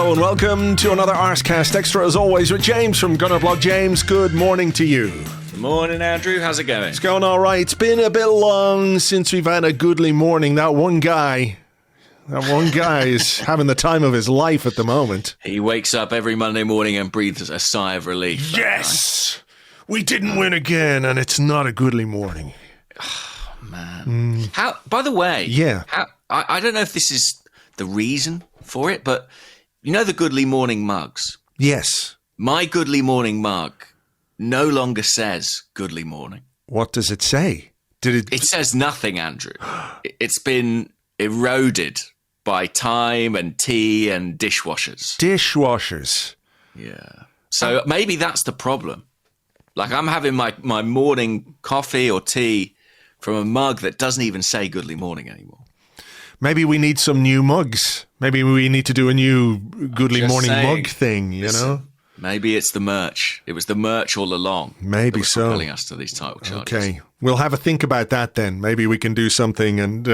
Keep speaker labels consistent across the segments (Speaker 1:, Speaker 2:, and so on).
Speaker 1: Hello and welcome to another Arsecast Extra, as always, with James from Gunnerblog. James, good morning to you.
Speaker 2: Morning, Andrew. How's it going?
Speaker 1: It's going all right. It's been a bit long since we've had a goodly morning. That one guy is having the time of his life at the moment.
Speaker 2: He wakes up every Monday morning and breathes a sigh of relief.
Speaker 1: Yes! We didn't win again, and it's not a goodly morning.
Speaker 2: Oh, man. How? By the way,
Speaker 1: yeah.
Speaker 2: I don't know if this is the reason for it, but you know the Goodly Morning mugs?
Speaker 1: Yes.
Speaker 2: My Goodly Morning mug no longer says Goodly Morning.
Speaker 1: What does it say?
Speaker 2: It says nothing, Andrew. It's been eroded by time and tea and dishwashers.
Speaker 1: Dishwashers.
Speaker 2: Yeah. So maybe that's the problem. Like, I'm having my morning coffee or tea from a mug that doesn't even say Goodly Morning anymore.
Speaker 1: Maybe we need some new mugs. Maybe we need to do a new Goodly Morning mug thing, you know?
Speaker 2: Maybe it's the merch. It was the merch all along.
Speaker 1: Maybe
Speaker 2: that was
Speaker 1: so.
Speaker 2: Propelling us to these title charges.
Speaker 1: Okay. We'll have a think about that then. Maybe we can do something and,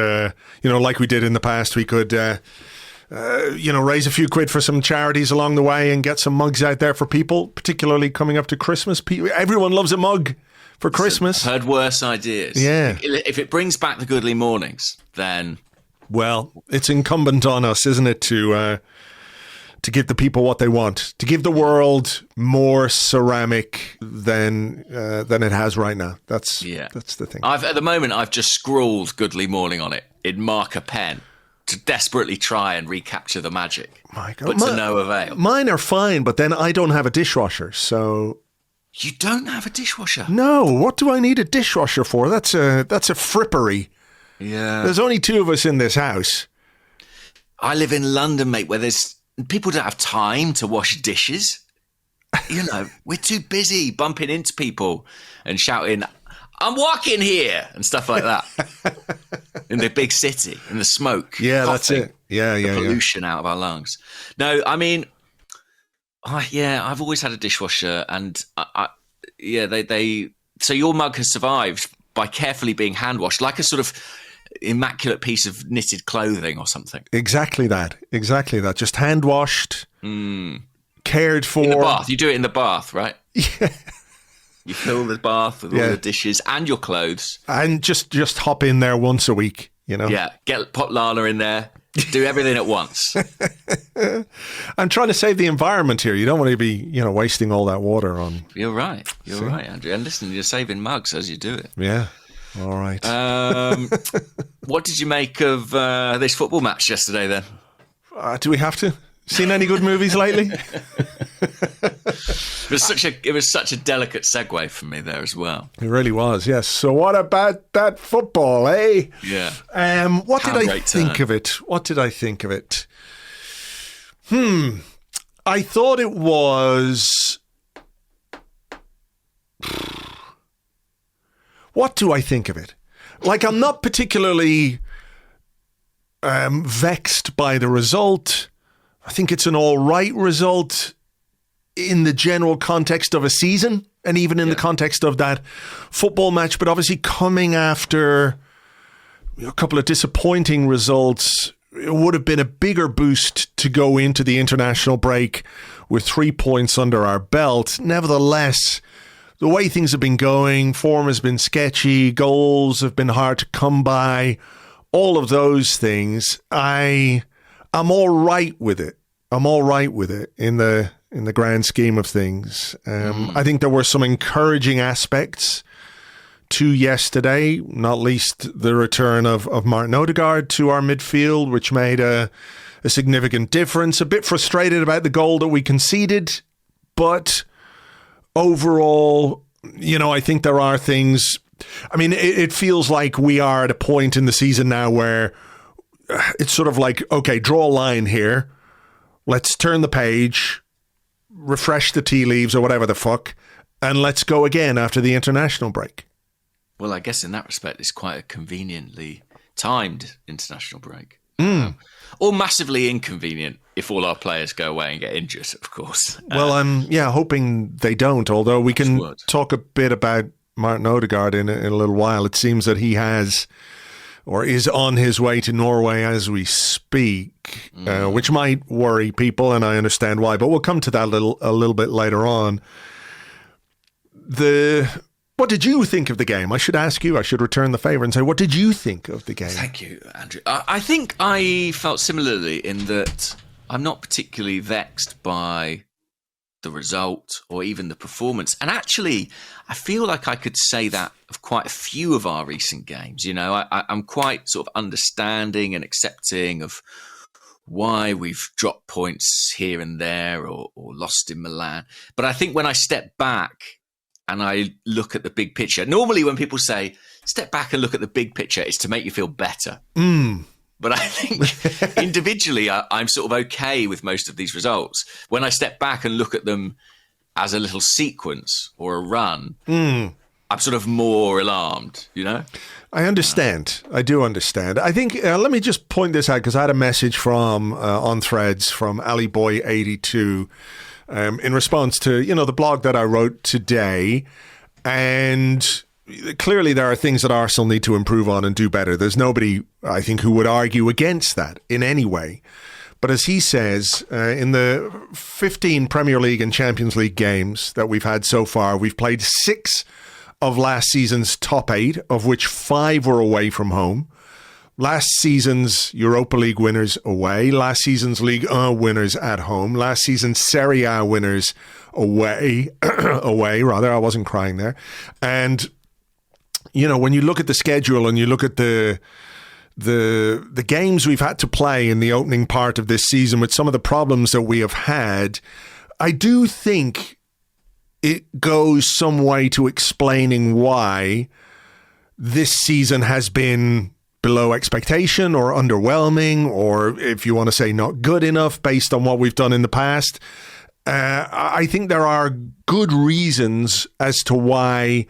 Speaker 1: like we did in the past, we could, raise a few quid for some charities along the way and get some mugs out there for people, particularly coming up to Christmas. Everyone loves a mug for Christmas.
Speaker 2: I've heard worse ideas.
Speaker 1: Yeah.
Speaker 2: If it brings back the Goodly Mornings, then...
Speaker 1: Well, it's incumbent on us, isn't it, to give the people what they want, to give the world more ceramic than it has right now. That's the thing.
Speaker 2: At the moment, I've just scrawled Goodly Morning on it in marker pen to desperately try and recapture the magic.
Speaker 1: My God.
Speaker 2: But to no avail.
Speaker 1: Mine are fine, but then I don't have a dishwasher, so...
Speaker 2: You don't have a dishwasher?
Speaker 1: No, what do I need a dishwasher for? That's a frippery.
Speaker 2: Yeah.
Speaker 1: There's only two of us in this house.
Speaker 2: I live in London, mate, where people don't have time to wash dishes. You know, we're too busy bumping into people and shouting, "I'm walking here," and stuff like that. In the big city, in the smoke.
Speaker 1: Yeah, that's it. Yeah,
Speaker 2: the pollution out of our lungs. No, I mean, I've always had a dishwasher, and so your mug has survived by carefully being hand washed, like a sort of immaculate piece of knitted clothing or something.
Speaker 1: Exactly that. Just hand washed, cared for.
Speaker 2: In the bath. You do it in the bath, right?
Speaker 1: Yeah.
Speaker 2: You fill the bath with all the dishes and your clothes.
Speaker 1: And just hop in there once a week, you know?
Speaker 2: Yeah. Put Lana in there. Do everything at once.
Speaker 1: I'm trying to save the environment here. You don't want to be, wasting all that water on...
Speaker 2: You're right. You're right, Andrew. And listen, you're saving mugs as you do it.
Speaker 1: Yeah. All right.
Speaker 2: What did you make of this football match yesterday, then?
Speaker 1: Do we have to? Seen any good movies lately?
Speaker 2: It was such a delicate segue for me there as well.
Speaker 1: It really was, yes. So what about that football, eh?
Speaker 2: Yeah.
Speaker 1: What did I think of it? I thought it was... What do I think of it? Like, I'm not particularly vexed by the result. I think it's an all right result in the general context of a season and even in the context of that football match. But obviously coming after a couple of disappointing results, it would have been a bigger boost to go into the international break with 3 points under our belt. Nevertheless, the way things have been going, form has been sketchy, goals have been hard to come by, all of those things, I'm all right with it. I'm all right with it in the grand scheme of things. I think there were some encouraging aspects to yesterday, not least the return of Martin Odegaard to our midfield, which made a significant difference. A bit frustrated about the goal that we conceded, but overall, I think there are things... I mean, it feels like we are at a point in the season now where it's sort of like, okay, draw a line here. Let's turn the page, refresh the tea leaves or whatever the fuck, and let's go again after the international break.
Speaker 2: Well, I guess in that respect, it's quite a conveniently timed international break. Or massively inconvenient if all our players go away and get injured, of course.
Speaker 1: Well, I'm hoping they don't, although we can talk a bit about Martin Odegaard in a little while. It seems that he has or is on his way to Norway as we speak, which might worry people, and I understand why, but we'll come to that a little bit later on. What did you think of the game? I should ask you, I should return the favour and say, what did you think of the game?
Speaker 2: Thank you, Andrew. I think I felt similarly in that I'm not particularly vexed by the result or even the performance. And actually, I feel like I could say that of quite a few of our recent games. You know, I'm quite sort of understanding and accepting of why we've dropped points here and there or lost in Milan. But I think when I step back and I look at the big picture, normally when people say, step back and look at the big picture, it's to make you feel better. But I think individually, I'm sort of okay with most of these results. When I step back and look at them as a little sequence or a run, I'm sort of more alarmed, you know?
Speaker 1: I understand. I do understand. I think, let me just point this out, because I had a message from on Threads from AliBoy82 in response to, the blog that I wrote today. And clearly there are things that Arsenal need to improve on and do better. There's nobody, I think, who would argue against that in any way. But as he says, in the 15 Premier League and Champions League games that we've had so far, we've played 6 of last season's top 8, of which 5 were away from home. Last season's Europa League winners away. Last season's Ligue 1 winners at home. Last season's Serie A winners away. I wasn't crying there. And when you look at the schedule and you look at the games we've had to play in the opening part of this season with some of the problems that we have had, I do think it goes some way to explaining why this season has been below expectation or underwhelming, or if you want to say not good enough based on what we've done in the past. I think there are good reasons as to why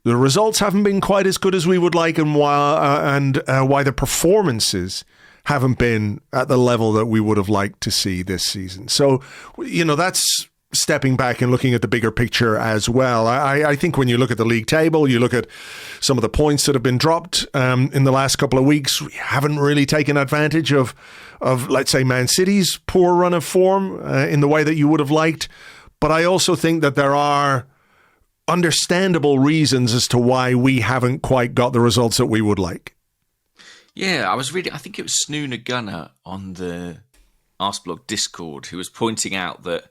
Speaker 1: the results haven't been quite as good as we would like, and why the performances haven't been at the level that we would have liked to see this season. So, that's stepping back and looking at the bigger picture as well. I think when you look at the league table, you look at some of the points that have been dropped in the last couple of weeks, we haven't really taken advantage of let's say, Man City's poor run of form in the way that you would have liked. But I also think that there are understandable reasons as to why we haven't quite got the results that we would like.
Speaker 2: Yeah, I was reading, I think it was Snoona Gunner on the Arseblog Discord who was pointing out that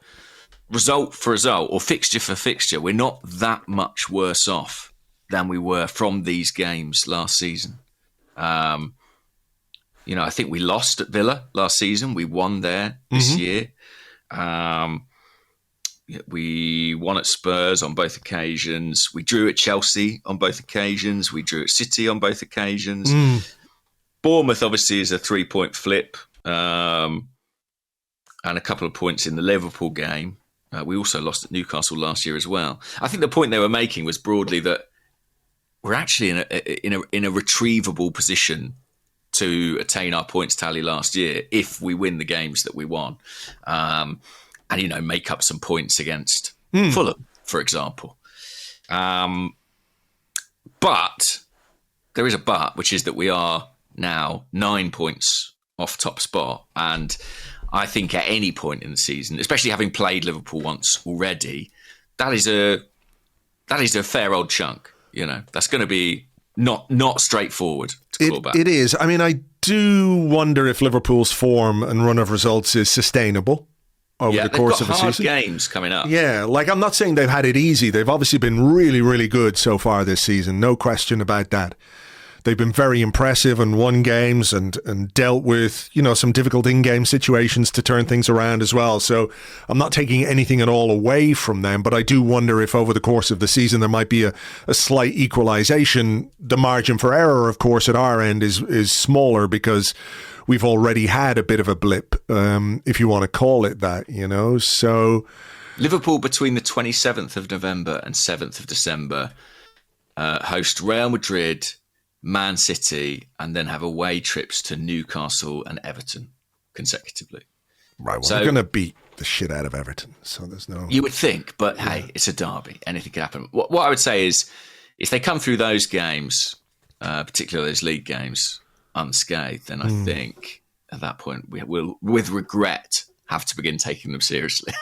Speaker 2: result for result or fixture for fixture, we're not that much worse off than we were from these games last season. I think we lost at Villa last season. We won there this year. We won at Spurs on both occasions. We drew at Chelsea on both occasions. We drew at City on both occasions. Bournemouth obviously is a 3-point flip, and a couple of points in the Liverpool game. We also lost at Newcastle last year as well. I think the point they were making was broadly that we're actually in a retrievable position to attain our points tally last year if we win the games that we won. And, make up some points against Fulham, for example. But there is a but, which is that we are now 9 points off top spot. And I think at any point in the season, especially having played Liverpool once already, that is a fair old chunk. That's going to be not straightforward to claw back.
Speaker 1: It is. I mean, I do wonder if Liverpool's form and run of results is sustainable over the course of the season.
Speaker 2: They've got hard games coming up.
Speaker 1: Yeah, I'm not saying they've had it easy. They've obviously been really, really good so far this season. No question about that. They've been very impressive and won games and dealt with, some difficult in-game situations to turn things around as well. So I'm not taking anything at all away from them, but I do wonder if over the course of the season there might be a slight equalisation. The margin for error, of course, at our end is smaller because we've already had a bit of a blip, if you want to call it that, So
Speaker 2: Liverpool between the 27th of November and 7th of December host Real Madrid, Man City, and then have away trips to Newcastle and Everton consecutively.
Speaker 1: Right, well, we're going to beat the shit out of Everton, so there's no...
Speaker 2: You would think, but hey, it's a derby. Anything could happen. What I would say is, if they come through those games particularly those league games, unscathed, then I think at that point we will, with regret, have to begin taking them seriously.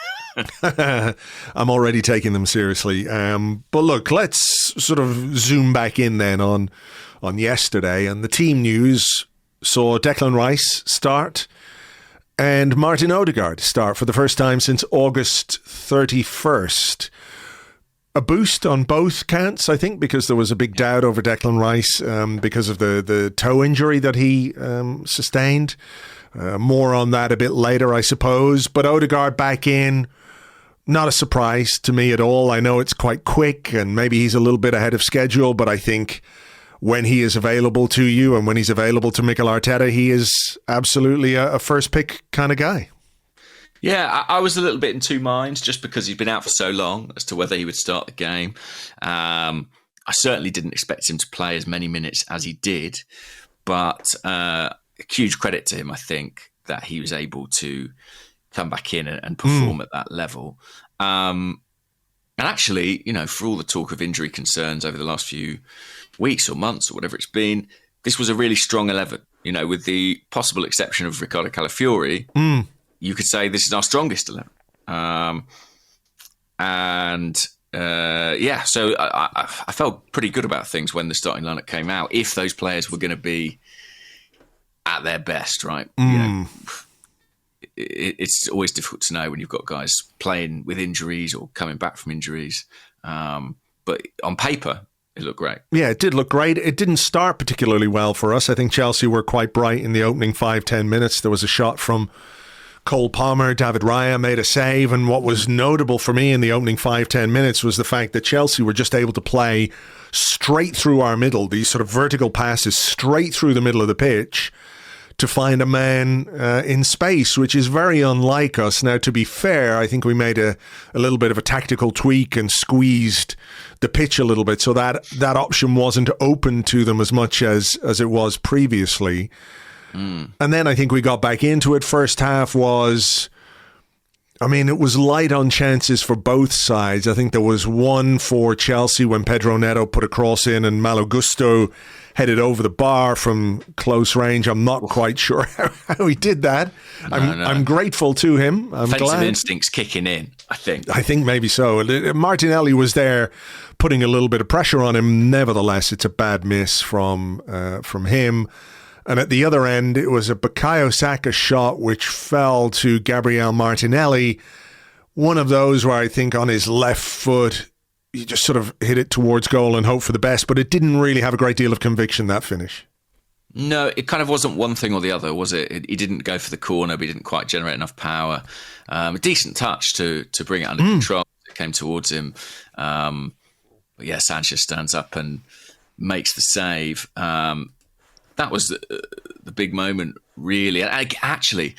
Speaker 1: I'm already taking them seriously. But look, let's sort of zoom back in then on yesterday. And the team news saw Declan Rice start and Martin Odegaard start for the first time since August 31st. A boost on both counts, I think, because there was a big doubt over Declan Rice because of the toe injury that he sustained. More on that a bit later, I suppose. But Odgaard back in, not a surprise to me at all. I know it's quite quick and maybe he's a little bit ahead of schedule, but I think when he is available to you and when he's available to Mikel Arteta, he is absolutely a first pick kind of guy.
Speaker 2: Yeah, I was a little bit in two minds just because he'd been out for so long as to whether he would start the game. I certainly didn't expect him to play as many minutes as he did, but huge credit to him, I think, that he was able to come back in and perform at that level. And actually, you know, for all the talk of injury concerns over the last few weeks or months or whatever it's been, this was a really strong 11. You know, with the possible exception of Riccardo Calafiori, you could say this is our strongest 11. So I felt pretty good about things when the starting lineup came out, if those players were going to be at their best, right? You know, it's always difficult to know when you've got guys playing with injuries or coming back from injuries. But on paper, it looked great. Yeah,
Speaker 1: it did look great. It didn't start particularly well for us. I think Chelsea were quite bright in the opening 5-10 minutes. There was a shot from Cole Palmer, David Raya made a save, and what was notable for me in the opening 5-10 minutes was the fact that Chelsea were just able to play straight through our middle, these sort of vertical passes straight through the middle of the pitch to find a man in space, which is very unlike us. Now, to be fair, I think we made a little bit of a tactical tweak and squeezed the pitch a little bit, so that option wasn't open to them as much as it was previously. And then I think we got back into it. First half was, I mean, it was light on chances for both sides. I think there was one for Chelsea when Pedro Neto put a cross in and Malo Gusto headed over the bar from close range. I'm not quite sure how he did that. I'm grateful to him. I'm
Speaker 2: Offensive
Speaker 1: glad.
Speaker 2: Instincts kicking in, I think.
Speaker 1: I think maybe so. Martinelli was there putting a little bit of pressure on him. Nevertheless, it's a bad miss from him. And at the other end, it was a Bukayo Saka shot which fell to Gabriel Martinelli. One of those where I think on his left foot, he just sort of hit it towards goal and hope for the best, but it didn't really have a great deal of conviction, that finish.
Speaker 2: No, it kind of wasn't one thing or the other, was it? He didn't go for the corner, but he didn't quite generate enough power. A decent touch to bring it under control. It came towards him. But yeah, Sanchez stands up and makes the save. That was the big moment, really. And actually,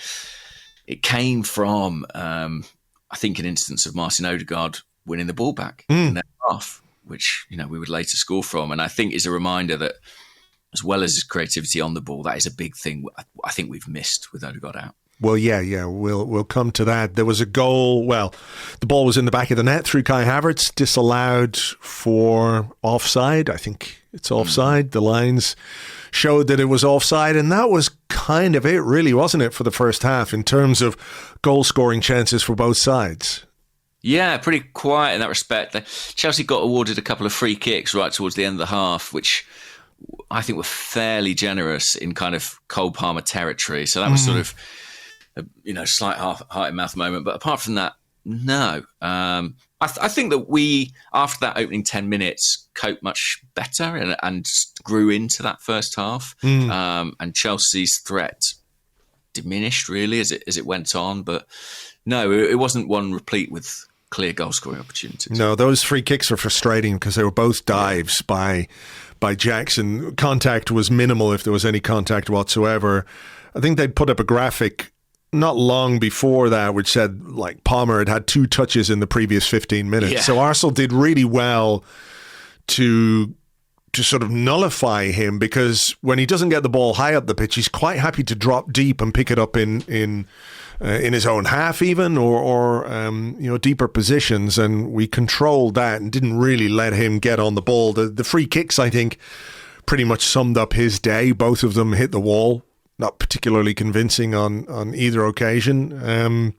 Speaker 2: it came from, I think, an instance of Martin Odegaard winning the ball back in their half, which, you know, we would later score from. And I think is a reminder that, as well as his creativity on the ball, that is a big thing I think we've missed with Odgaard out.
Speaker 1: Well, yeah, we'll come to that. There was a goal. Well, the ball was in the back of the net through Kai Havertz, disallowed for offside. I think it's offside. The lines showed that it was offside, and that was kind of it, really, wasn't it, for the first half in terms of goal-scoring chances for both sides?
Speaker 2: Yeah, pretty quiet in that respect. Chelsea got awarded a couple of free kicks right towards the end of the half, which I think were fairly generous in kind of Cole Palmer territory. So that was sort of a slight heart-in-mouth moment. But apart from that, no. I think that we, after that opening 10 minutes, coped much better and grew into that first half. And Chelsea's threat diminished, really, as it went on. But no, it wasn't one replete with clear goal-scoring opportunities. No,
Speaker 1: those free kicks were frustrating because they were both dives by Jackson. Contact was minimal, if there was any contact whatsoever. I think they'd put up a graphic not long before that which said, like, Palmer had 2 touches in the previous 15 minutes. Yeah. So Arsenal did really well to sort of nullify him, because when he doesn't get the ball high up the pitch, he's quite happy to drop deep and pick it up in his own half even, or deeper positions, and we controlled that and didn't really let him get on the ball. The free kicks, I think, pretty much summed up his day. Both of them hit the wall, not particularly convincing on either occasion,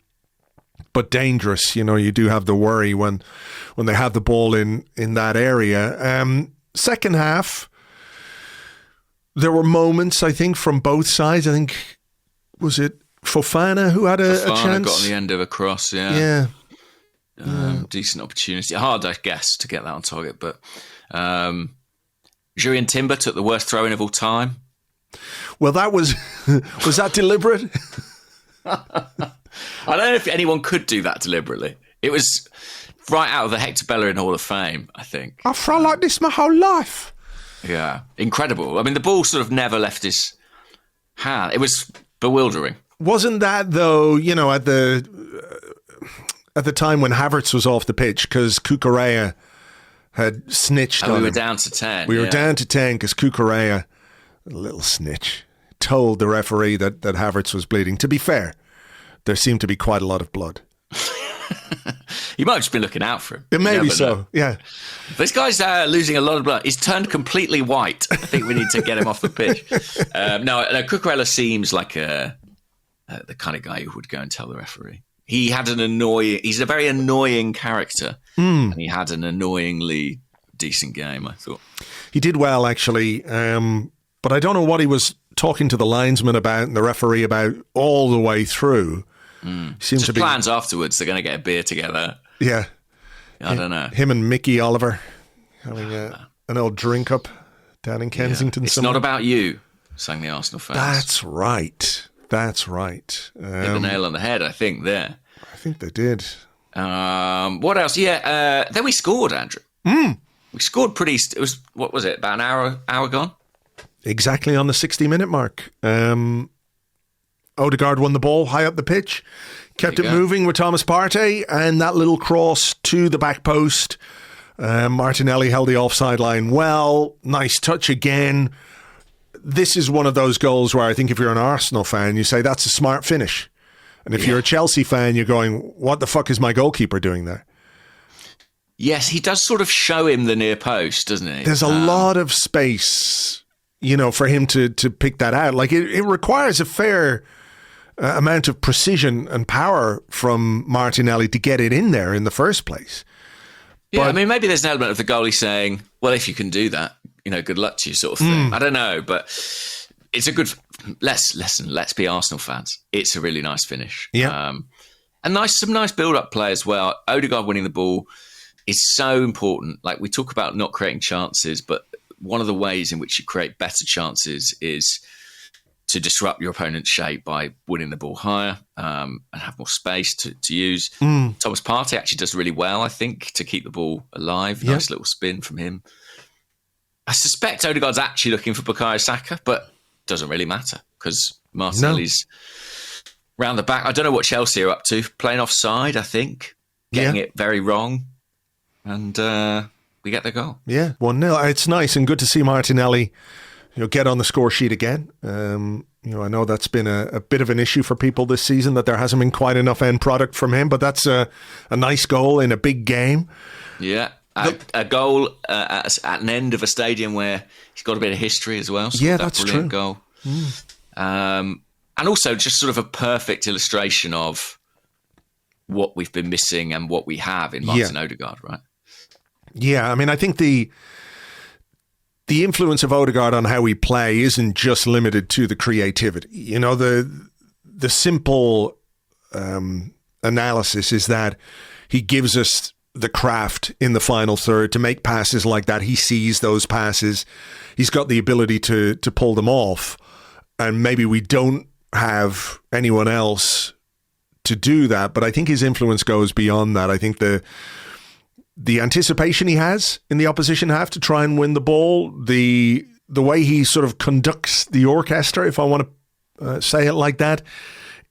Speaker 1: but dangerous. You do have the worry when they have the ball in that area. Second half, there were moments, I think, from both sides. I think, was it Fofana who had a chance?
Speaker 2: Got on the end of a cross,
Speaker 1: Yeah.
Speaker 2: Decent opportunity. Hard, I guess, to get that on target. But Julian Timber took the worst throw-in of all time.
Speaker 1: Well, that was that deliberate?
Speaker 2: I don't know if anyone could do that deliberately. It was right out of the Hector Bellerin Hall of Fame, I think.
Speaker 1: I've thrown like this my whole life.
Speaker 2: Yeah, incredible. I mean, the ball sort of never left his hand. It was bewildering.
Speaker 1: Wasn't that, though, at the time when Havertz was off the pitch, because Cucurella had snitched on him.
Speaker 2: We were down to 10.
Speaker 1: We were down to 10 because Cucurella, a little snitch, told the referee that Havertz was bleeding. To be fair, there seemed to be quite a lot of blood.
Speaker 2: He might have just been looking out for him.
Speaker 1: It may be so, yeah.
Speaker 2: This guy's losing a lot of blood. He's turned completely white. I think we need to get him off the pitch. No, Cucurella seems like the kind of guy who would go and tell the referee. He's a very annoying character, and he had an annoyingly decent game, I thought.
Speaker 1: He did well, actually, but I don't know what he was talking to the linesman about and the referee about all the way through.
Speaker 2: Seems to be plans afterwards. They're going to get a beer together.
Speaker 1: Yeah.
Speaker 2: I don't know.
Speaker 1: Him and Mickey Oliver having an old drink up down in Kensington.
Speaker 2: It's not about you, sang the Arsenal fans.
Speaker 1: That's right. Hit
Speaker 2: the nail on the head, I think, there.
Speaker 1: I think they did.
Speaker 2: What else? Yeah, then we scored, Andrew. We scored it was, what was it, about an hour gone?
Speaker 1: Exactly on the 60-minute mark. Odgaard won the ball high up the pitch, kept it moving with Thomas Partey, and that little cross to the back post. Martinelli held the offside line well. Nice touch again. This is one of those goals where I think if you're an Arsenal fan, you say that's a smart finish. And if you're a Chelsea fan, you're going, what the fuck is my goalkeeper doing there?
Speaker 2: Yes, he does sort of show him the near post, doesn't he?
Speaker 1: There's a lot of space, for him to pick that out. Like it requires a fair amount of precision and power from Martinelli to get it in there in the first place.
Speaker 2: Yeah, I mean, maybe there's an element of the goalie saying, well, if you can do that, good luck to you sort of thing. I don't know, but it's a good... Let's be Arsenal fans. It's a really nice finish.
Speaker 1: Yeah.
Speaker 2: And some nice build-up play as well. Odegaard winning the ball is so important. Like, we talk about not creating chances, but one of the ways in which you create better chances is to disrupt your opponent's shape by winning the ball higher and have more space to use. Thomas Partey actually does really well, I think, to keep the ball alive. Nice little spin from him. I suspect Odegaard's actually looking for Bukayo Saka, but doesn't really matter because Martinelli's round the back. I don't know what Chelsea are up to. Playing offside, I think. Getting it very wrong. And we get the goal.
Speaker 1: Yeah, 1-0. It's nice and good to see Martinelli get on the score sheet again. I know that's been a bit of an issue for people this season, that there hasn't been quite enough end product from him, but that's a nice goal in a big game.
Speaker 2: Yeah. A goal at an end of a stadium where he's got a bit of history as well. So
Speaker 1: that's true.
Speaker 2: Goal. And also just sort of a perfect illustration of what we've been missing and what we have in Martin Odegaard, right?
Speaker 1: Yeah, I mean, I think the influence of Odgaard on how we play isn't just limited to the creativity. The simple analysis is that he gives us the craft in the final third to make passes like that. He sees those passes. He's got the ability to pull them off. And maybe we don't have anyone else to do that. But I think his influence goes beyond that. I think the anticipation he has in the opposition half to try and win the ball, the way he sort of conducts the orchestra, if I want to say it like that,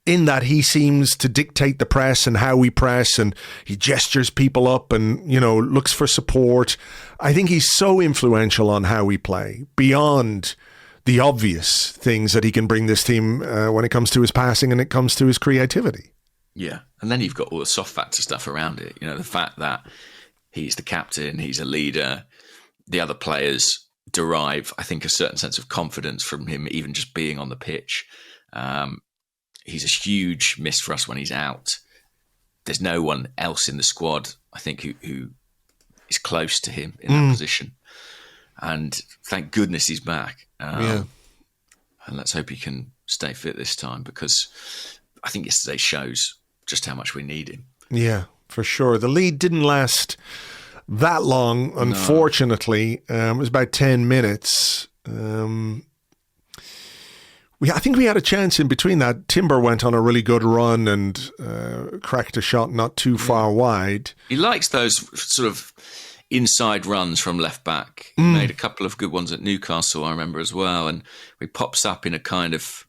Speaker 1: in that he seems to dictate the press and how we press, and he gestures people up and, looks for support. I think he's so influential on how we play, beyond the obvious things that he can bring this team when it comes to his passing and it comes to his creativity.
Speaker 2: Yeah. And then you've got all the soft factor stuff around it. The fact that he's the captain, he's a leader, the other players derive, I think, a certain sense of confidence from him, even just being on the pitch. He's a huge miss for us when he's out. There's no one else in the squad, I think, who is close to him in that position. And thank goodness he's back. And let's hope he can stay fit this time, because I think yesterday shows just how much we need him. Yeah,
Speaker 1: for sure. The lead didn't last that long, unfortunately. It was about 10 minutes. I think we had a chance in between that. Timber went on a really good run and cracked a shot not too far wide.
Speaker 2: He likes those sort of inside runs from left back. He made a couple of good ones at Newcastle, I remember, as well. And he pops up in a kind of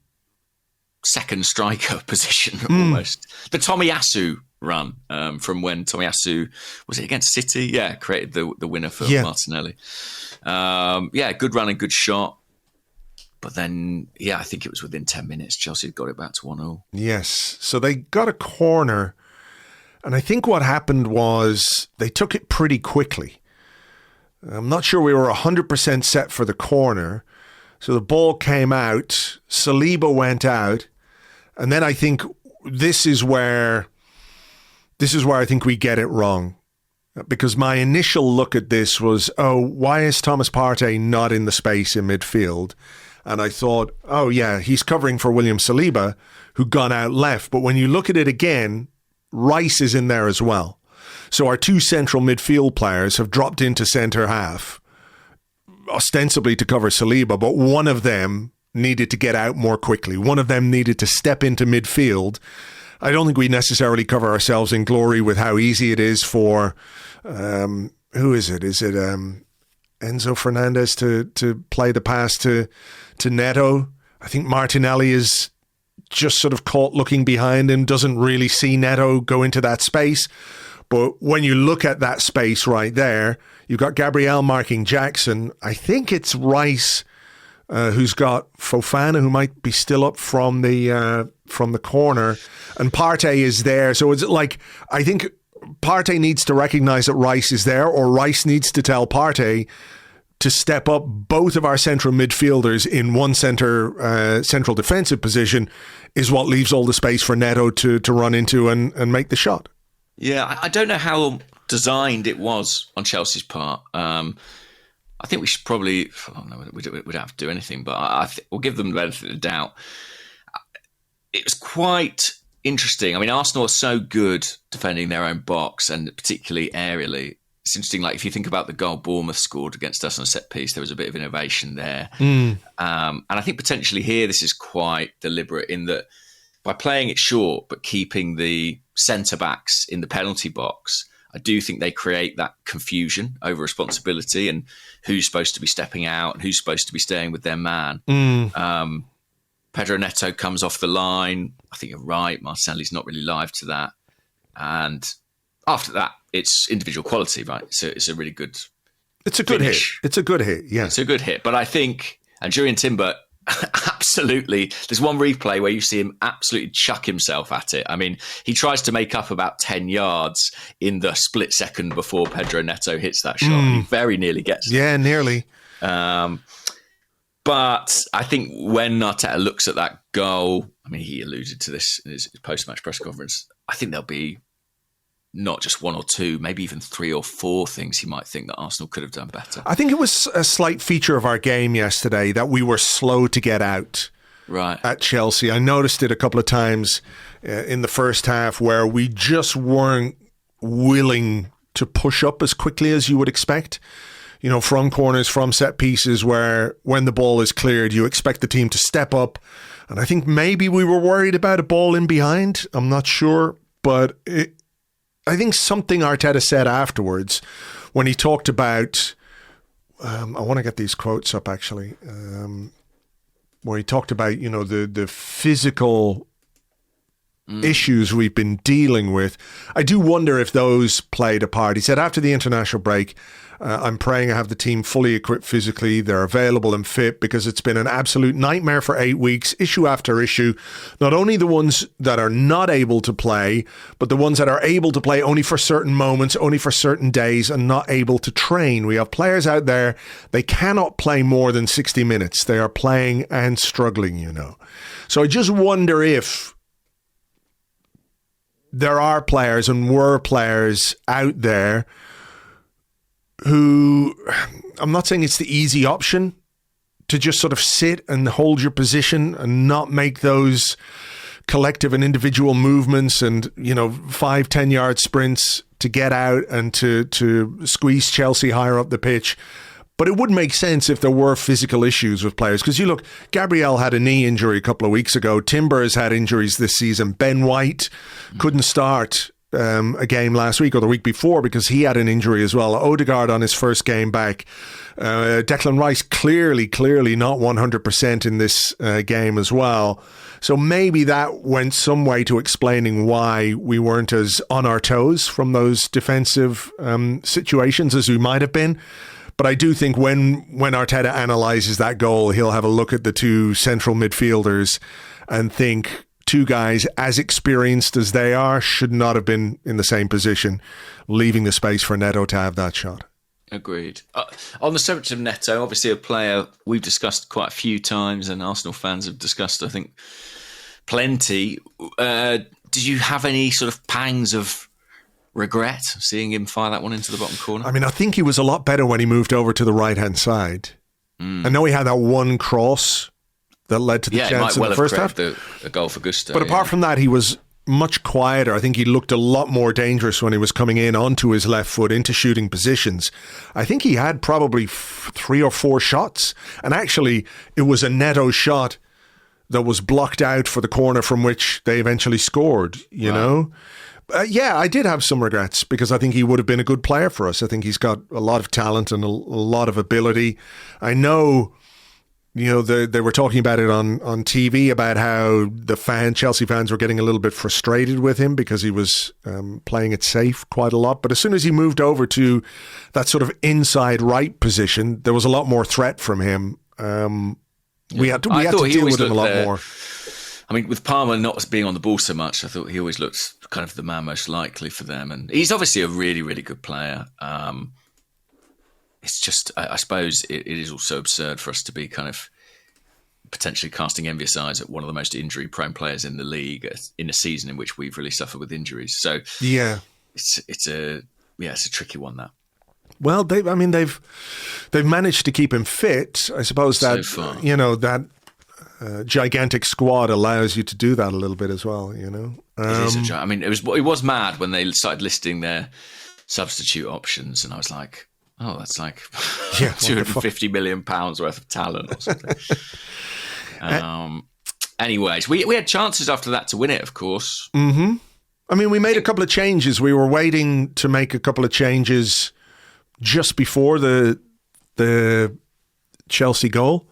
Speaker 2: second striker position almost. The Tomiyasu run from when Tomiyasu, was it against City? Yeah, created the winner for Martinelli. Good run and good shot. But then, I think it was within 10 minutes, Chelsea got it back to 1-0.
Speaker 1: Yes. So they got a corner. And I think what happened was they took it pretty quickly. I'm not sure we were 100% set for the corner. So the ball came out. Saliba went out. And then I think this is where I think we get it wrong. Because my initial look at this was, why is Thomas Partey not in the space in midfield? And I thought, he's covering for William Saliba, who gone out left. But when you look at it again, Rice is in there as well. So our two central midfield players have dropped into centre half, ostensibly to cover Saliba, but one of them needed to get out more quickly. One of them needed to step into midfield. I don't think we necessarily cover ourselves in glory with how easy it is for, who is it? Is it Enzo Fernandez to play the pass to Neto? I think Martinelli is just sort of caught looking behind him, doesn't really see Neto go into that space. But when you look at that space right there, you've got Gabriel marking Jackson. I think it's Rice who's got Fofana, who might be still up from the corner, and Partey is there. So it's like, I think Partey needs to recognise that Rice is there, or Rice needs to tell Partey to step up both of our central midfielders in one central defensive position, is what leaves all the space for Neto to run into and make the shot.
Speaker 2: Yeah, I don't know how designed it was on Chelsea's part. I think we should probably, we don't have to do anything, but we'll give them the benefit of the doubt. It was quite interesting. I mean, Arsenal are so good defending their own box, and particularly aerially. It's interesting, like if you think about the goal Bournemouth scored against us on a set piece, there was a bit of innovation there. And I think potentially here this is quite deliberate in that by playing it short but keeping the centre-backs in the penalty box, I do think they create that confusion over responsibility and who's supposed to be stepping out and who's supposed to be staying with their man. Pedro Neto comes off the line. I think you're right. Martinelli's not really live to that. And after that, it's individual quality, right? So it's a really good
Speaker 1: It's a good
Speaker 2: finish.
Speaker 1: hit. It's a good hit, yeah.
Speaker 2: It's a good hit. But I think, and Julian Timber, absolutely, there's one replay where you see him absolutely chuck himself at it. I mean, he tries to make up about 10 yards in the split second before Pedro Neto hits that shot. And he very nearly gets it.
Speaker 1: Yeah, nearly.
Speaker 2: But I think when Arteta looks at that goal, I mean, he alluded to this in his post-match press conference, I think there'll be not just one or two, maybe even three or four things he might think that Arsenal could have done better.
Speaker 1: I think it was a slight feature of our game yesterday that we were slow to get out at Chelsea. I noticed it a couple of times in the first half where we just weren't willing to push up as quickly as you would expect. You know, from corners, from set pieces, where when the ball is cleared, you expect the team to step up. And I think maybe we were worried about a ball in behind. I'm not sure. But I think something Arteta said afterwards when he talked about, I want to get these quotes up actually, where he talked about, you know, the physical issues we've been dealing with. I do wonder if those played a part. He said after the international break, I'm praying I have the team fully equipped physically, they're available and fit, because it's been an absolute nightmare for 8 weeks, issue after issue. Not only the ones that are not able to play, but the ones that are able to play only for certain moments, only for certain days, and not able to train. We have players out there, they cannot play more than 60 minutes. They are playing and struggling, you know. So I just wonder if there are players and were players out there who, I'm not saying it's the easy option to just sort of sit and hold your position and not make those collective and individual movements and, 5-10 yard sprints to get out and to squeeze Chelsea higher up the pitch. But it would make sense if there were physical issues with players. Because you look, Gabriel had a knee injury a couple of weeks ago. Timber has had injuries this season. Ben White couldn't start a game last week or the week before because he had an injury as well. Odgaard on his first game back. Declan Rice clearly not 100% in this game as well. So maybe that went some way to explaining why we weren't as on our toes from those defensive situations as we might have been. But I do think when Arteta analyses that goal, he'll have a look at the two central midfielders and think two guys as experienced as they are should not have been in the same position, leaving the space for Neto to have that shot.
Speaker 2: Agreed. On the subject of Neto, obviously a player we've discussed quite a few times and Arsenal fans have discussed, I think, plenty. Did you have any sort of pangs of regret seeing him fire that one into the bottom corner?
Speaker 1: I mean, I think he was a lot better when he moved over to the right-hand side. I know he had that one cross that led to the chance in the first half.
Speaker 2: The goal for Gusto.
Speaker 1: But apart from that, he was much quieter. I think he looked a lot more dangerous when he was coming in onto his left foot into shooting positions. I think he had probably 3 or 4 shots. And actually, it was a Neto shot that was blocked out for the corner from which they eventually scored, you know? Yeah, I did have some regrets because I think he would have been a good player for us. I think he's got a lot of talent and a lot of ability. I know, they were talking about it on TV about how Chelsea fans were getting a little bit frustrated with him because he was playing it safe quite a lot. But as soon as he moved over to that sort of inside right position, there was a lot more threat from him. We had to deal with him a lot more.
Speaker 2: I mean, with Palmer not being on the ball so much, I thought he always looked kind of the man most likely for them. And he's obviously a really, really good player. It's just, I suppose it is also absurd for us to be kind of potentially casting envious eyes at one of the most injury-prone players in the league in a season in which we've really suffered with injuries. So yeah, it's a tricky one, that.
Speaker 1: Well, they've managed to keep him fit. I suppose that,
Speaker 2: so far.
Speaker 1: That gigantic squad allows you to do that a little bit as well, It
Speaker 2: is it was mad when they started listing their substitute options, and I was like, oh, that's like £250 million worth of talent or something. Anyways, we had chances after that to win it, of course.
Speaker 1: Mm-hmm. I mean, we made a couple of changes. We were waiting to make a couple of changes just before the Chelsea goal.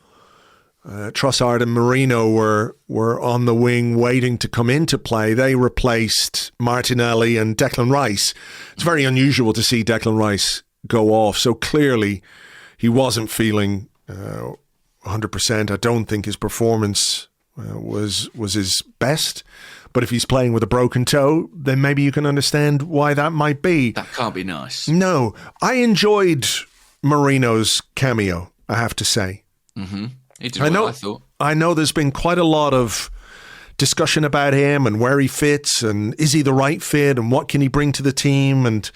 Speaker 1: Trossard and Marino were on the wing waiting to come into play. They replaced Martinelli and Declan Rice. It's very unusual to see Declan Rice go off. So clearly he wasn't feeling 100%. I don't think his performance was his best. But if he's playing with a broken toe, then maybe you can understand why that might be.
Speaker 2: That can't be nice.
Speaker 1: No. I enjoyed Marino's cameo, I have to say.
Speaker 2: Mm-hmm. He did well, I thought.
Speaker 1: I know there's been quite a lot of discussion about him and where he fits and is he the right fit and what can he bring to the team. And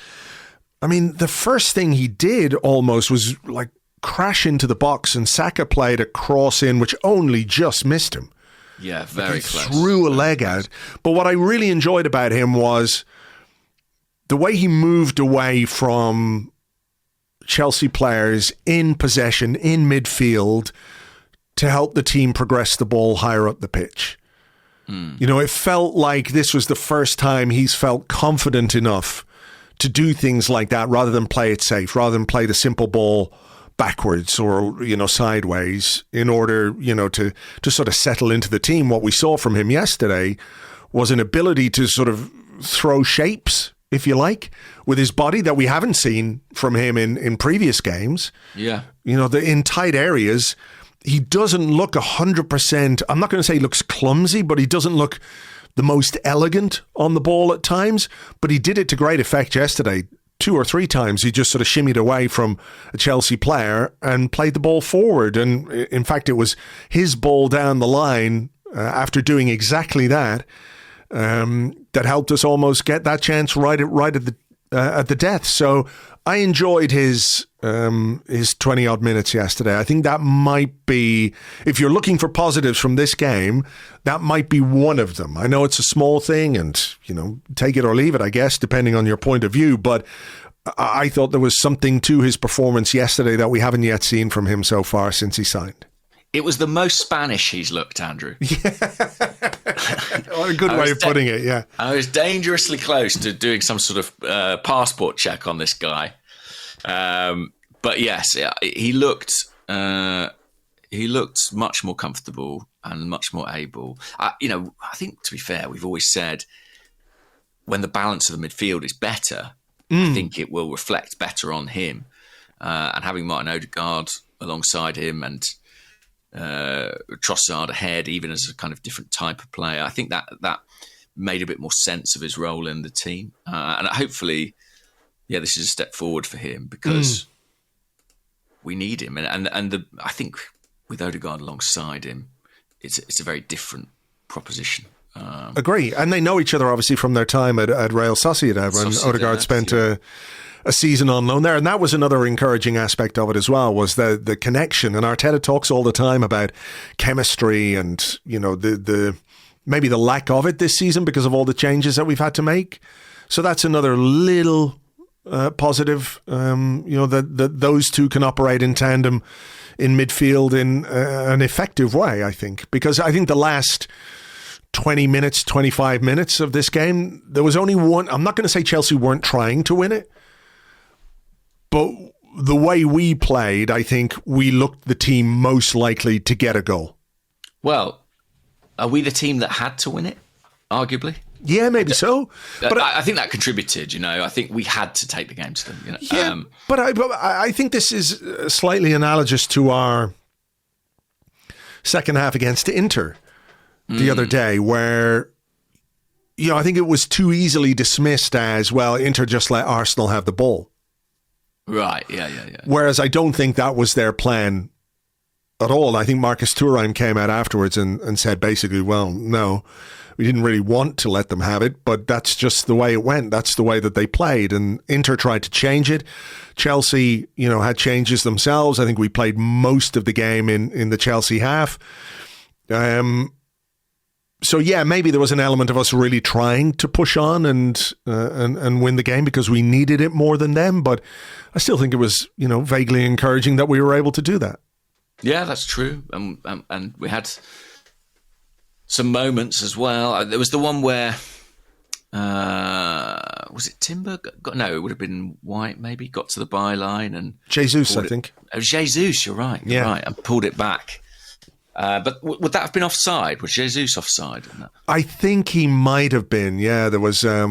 Speaker 1: I mean, the first thing he did almost was like crash into the box and Saka played a cross in which only just missed him.
Speaker 2: Yeah, very close.
Speaker 1: Threw a leg out. But what I really enjoyed about him was the way he moved away from Chelsea players in possession, in midfield, to help the team progress the ball higher up the pitch. It felt like this was the first time he's felt confident enough to do things like that rather than play it safe, rather than play the simple ball backwards or, sideways in order, to sort of settle into the team. What we saw from him yesterday was an ability to sort of throw shapes, if you like, with his body that we haven't seen from him in previous games.
Speaker 2: Yeah.
Speaker 1: You know, in tight areas, he doesn't look 100%. I'm not going to say he looks clumsy, but he doesn't look the most elegant on the ball at times. But he did it to great effect yesterday. 2 or 3 times he just sort of shimmied away from a Chelsea player and played the ball forward. And in fact, it was his ball down the line after doing exactly that that helped us almost get that chance right at the death. So I enjoyed his 20 odd minutes yesterday. I think that might be, if you're looking for positives from this game, that might be one of them. I know it's a small thing and, you know, take it or leave it, I guess, depending on your point of view. But I thought there was something to his performance yesterday that we haven't yet seen from him so far since he signed.
Speaker 2: It was the most Spanish he's looked, Andrew.
Speaker 1: Yeah. What a good way of putting it, yeah.
Speaker 2: I was dangerously close to doing some sort of passport check on this guy. But yes, he looked much more comfortable and much more able. I think, to be fair, we've always said when the balance of the midfield is better, I think it will reflect better on him. And having Martin Odegaard alongside him and Trossard ahead, even as a kind of different type of player, I think that made a bit more sense of his role in the team. And hopefully, yeah, this is a step forward for him because we need him. And I think with Odegaard alongside him, it's a very different proposition.
Speaker 1: Agree. And they know each other, obviously, from their time at Real Sociedad when Odegaard spent a season on loan there. And that was another encouraging aspect of it as well, was the connection. And Arteta talks all the time about chemistry and, you know, the maybe the lack of it this season because of all the changes that we've had to make. So that's another little positive, that those two can operate in tandem in midfield in an effective way, I think. Because I think the last 20 minutes, 25 minutes of this game, there was only one. I'm not going to say Chelsea weren't trying to win it, but the way we played, I think we looked the team most likely to get a goal.
Speaker 2: Well, are we the team that had to win it, arguably?
Speaker 1: Yeah, maybe so.
Speaker 2: But I think that contributed, you know. I think we had to take the game to them, you know.
Speaker 1: Yeah, but I think this is slightly analogous to our second half against Inter the other day, where, you know, I think it was too easily dismissed as, well, Inter just let Arsenal have the ball.
Speaker 2: Right, yeah.
Speaker 1: Whereas I don't think that was their plan at all. I think Marcus Thuram came out afterwards and said basically, well, no, we didn't really want to let them have it, but that's just the way it went. That's the way that they played. And Inter tried to change it. Chelsea, you know, had changes themselves. I think we played most of the game in the Chelsea half. So yeah, maybe there was an element of us really trying to push on and win the game because we needed it more than them. But I still think it was, you know, vaguely encouraging that we were able to do that. Yeah,
Speaker 2: that's true. And we had some moments as well. There was the one where was it Timber? No, it would have been White. Maybe got to the byline and
Speaker 1: Jesus, I think.
Speaker 2: Oh, Jesus, you're right. You're right, and pulled it back. But would that have been offside? Was Jesus offside?
Speaker 1: I think he might have been. Yeah, there was a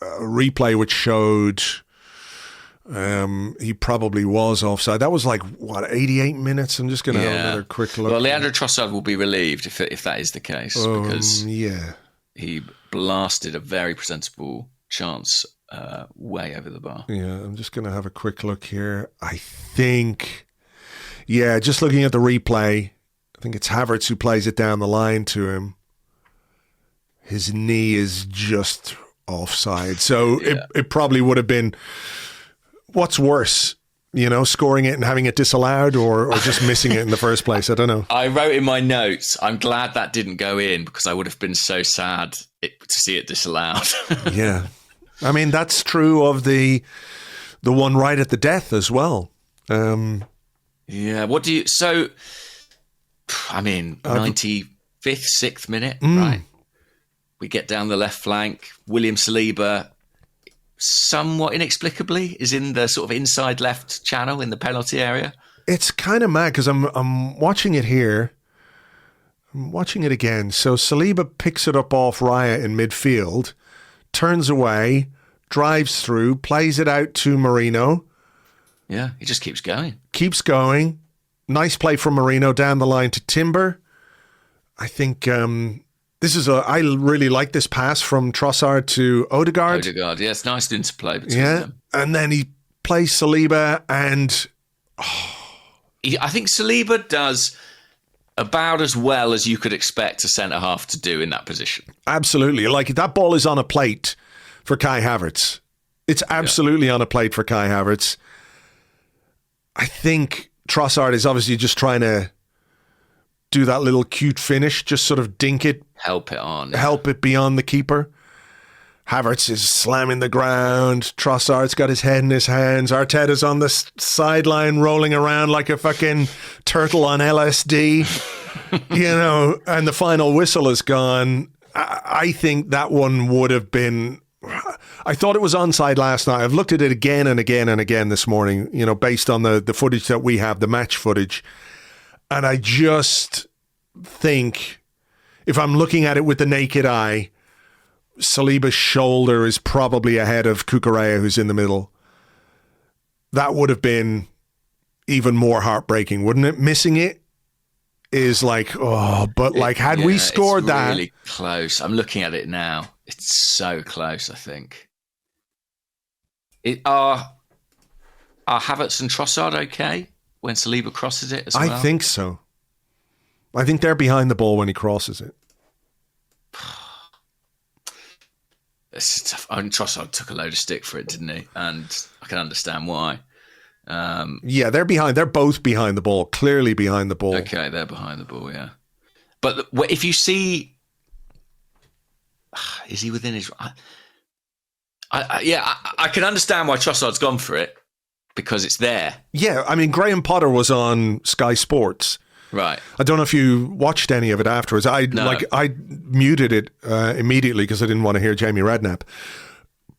Speaker 1: replay which showed he probably was offside. That was like, 88 minutes? I'm just going to have another quick look.
Speaker 2: Well, Leandro Trossard will be relieved if that is the case, because he blasted a very presentable chance way over the bar.
Speaker 1: Yeah, I'm just going to have a quick look here. I think... Yeah, just looking at the replay, I think it's Havertz who plays it down the line to him. His knee is just offside. So it probably would have been, what's worse, you know, scoring it and having it disallowed or just missing it in the first place? I don't know.
Speaker 2: I wrote in my notes, I'm glad that didn't go in because I would have been so sad to see it disallowed.
Speaker 1: Yeah. I mean, that's true of the one right at the death as well.
Speaker 2: Yeah, what do you... So, I mean, 95th, 6th minute, right? We get down the left flank. William Saliba, somewhat inexplicably, is in the sort of inside left channel in the penalty area.
Speaker 1: It's kind of mad because I'm watching it here. I'm watching it again. So Saliba picks it up off Raya in midfield, turns away, drives through, plays it out to Marino.
Speaker 2: Yeah, he just keeps going.
Speaker 1: Keeps going. Nice play from Marino down the line to Timber. I think I really like this pass from Trossard to Odgaard.
Speaker 2: Odgaard, yeah, it's nice interplay between them.
Speaker 1: And then he plays Saliba and...
Speaker 2: I think Saliba does about as well as you could expect a centre-half to do in that position.
Speaker 1: Absolutely. Like, that ball is on a plate for Kai Havertz. It's absolutely on a plate for Kai Havertz. I think Trossard is obviously just trying to do that little cute finish, just sort of dink it.
Speaker 2: Help it on. Yeah.
Speaker 1: Help it beyond the keeper. Havertz is slamming the ground. Trossard's got his head in his hands. Arteta's on the sideline rolling around like a fucking turtle on LSD. And the final whistle is gone. I think that one would have been... I thought it was onside last night. I've looked at it again and again and again this morning, based on the footage that we have, the match footage. And I just think, if I'm looking at it with the naked eye, Saliba's shoulder is probably ahead of Cucurella, who's in the middle. That would have been even more heartbreaking, wouldn't it? Missing it is like, had we scored that...
Speaker 2: It's really close. I'm looking at it now. It's so close, I think. Are Havertz and Trossard okay when Saliba crosses it as well?
Speaker 1: I think so. I think they're behind the ball when he crosses it.
Speaker 2: It's tough. I mean, Trossard took a load of stick for it, didn't he? And I can understand why.
Speaker 1: They're behind. They're both behind the ball. Clearly behind the ball.
Speaker 2: Okay, they're behind the ball, yeah. But if you see... Is he within his... I can understand why Trossard's gone for it, because it's there.
Speaker 1: Yeah, I mean, Graham Potter was on Sky Sports.
Speaker 2: Right.
Speaker 1: I don't know if you watched any of it afterwards. I muted it immediately because I didn't want to hear Jamie Redknapp.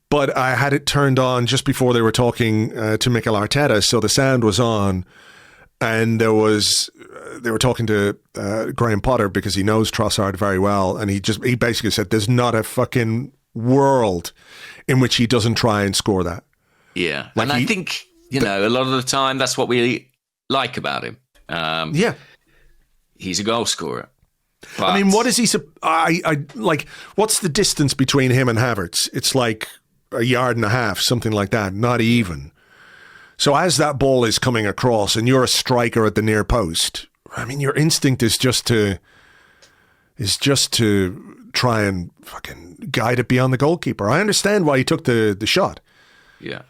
Speaker 1: But I had it turned on just before they were talking to Mikel Arteta, so the sound was on, and they were talking to Graham Potter because he knows Trossard very well, and he basically said there's not a fucking world in which he doesn't try and score that.
Speaker 2: Yeah, and I think a lot of the time that's what we like about him. He's a goal scorer. But
Speaker 1: I mean, what is he? What's the distance between him and Havertz? It's like a yard and a half, something like that. Not even. So as that ball is coming across, and you're a striker at the near post, I mean, your instinct is just to try and fucking guide it beyond the goalkeeper. I understand why he took the shot.
Speaker 2: Yeah.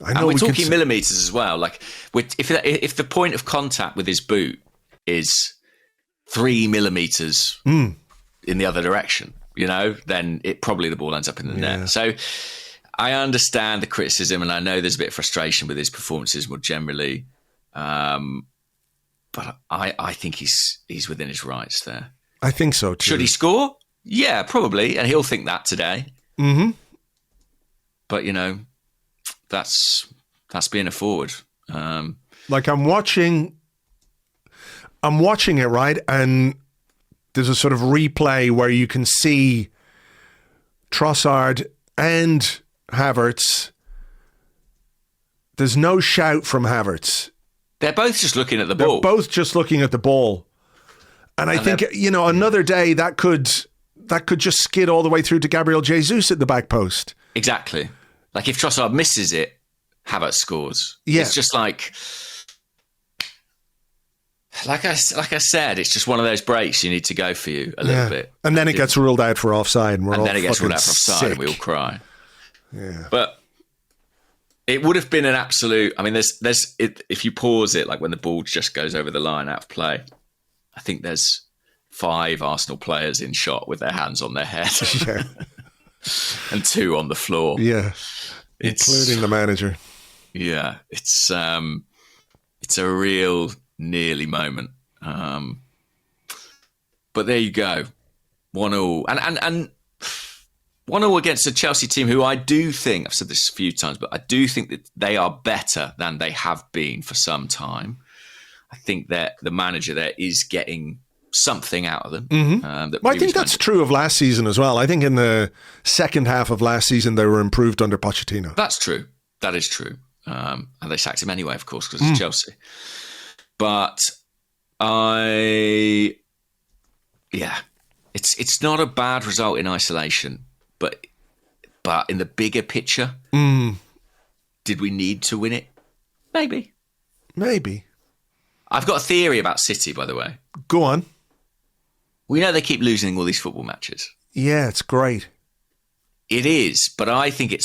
Speaker 1: I know
Speaker 2: and we're talking millimetres as well. Like, if the point of contact with his boot is 3 millimetres in the other direction, then probably the ball ends up in the net. So I understand the criticism, and I know there's a bit of frustration with his performances more generally. But I think he's within his rights there.
Speaker 1: I think so too.
Speaker 2: Should he score? Yeah, probably, and he'll think that today.
Speaker 1: Mm-hmm.
Speaker 2: But that's being a forward.
Speaker 1: Like I'm watching it, right? And there's a sort of replay where you can see Trossard and Havertz. There's no shout from Havertz.
Speaker 2: They're both just looking at the ball.
Speaker 1: They're both just looking at the ball. And I think, another day that could just skid all the way through to Gabriel Jesus at the back post.
Speaker 2: Exactly. Like if Trossard misses it, Havertz scores.
Speaker 1: Yeah.
Speaker 2: It's just like I said, it's just one of those breaks you need to go for you a little bit.
Speaker 1: And then it gets ruled out for offside. And then it gets ruled out for offside
Speaker 2: and we all cry.
Speaker 1: Yeah.
Speaker 2: But it would have been an absolute... I mean, if you pause it, like when the ball just goes over the line out of play, I think there's 5 Arsenal players in shot with their hands on their head.
Speaker 1: Yeah.
Speaker 2: And 2 on the floor.
Speaker 1: Yeah. Including the manager.
Speaker 2: Yeah. It's a real nearly moment. But there you go. 1-1. And 1-1 against a Chelsea team who I do think, I've said this a few times, but I do think that they are better than they have been for some time. I think that the manager there is getting something out of them.
Speaker 1: Well, I think that's true of last season as well. I think in the second half of last season, they were improved under Pochettino.
Speaker 2: That's true. That is true. And they sacked him anyway, of course, because it's Chelsea. But it's not a bad result in isolation, but in the bigger picture, did we need to win it? Maybe. I've got a theory about City, by the way.
Speaker 1: Go on.
Speaker 2: We know they keep losing all these football matches.
Speaker 1: Yeah, it's great.
Speaker 2: It is, but I think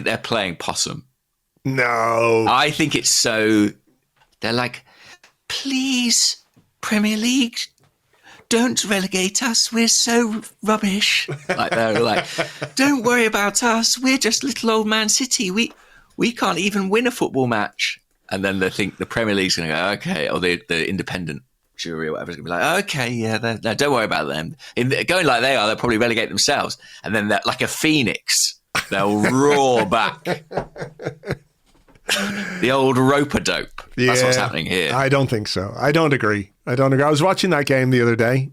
Speaker 2: they're playing possum.
Speaker 1: No.
Speaker 2: I think it's so... They're like, please, Premier League, don't relegate us. We're so rubbish. Like they're like, don't worry about us. We're just little old Man City. We can't even win a football match. And then they think the Premier League's going to go, okay, or the independent jury or whatever is going to be like, okay, yeah, no, don't worry about them. Going like they are, they'll probably relegate themselves. And then they're like a phoenix. They'll roar back. The old rope-a-dope.
Speaker 1: Yeah,
Speaker 2: that's what's happening here.
Speaker 1: I don't think so. I don't agree. I was watching that game the other day.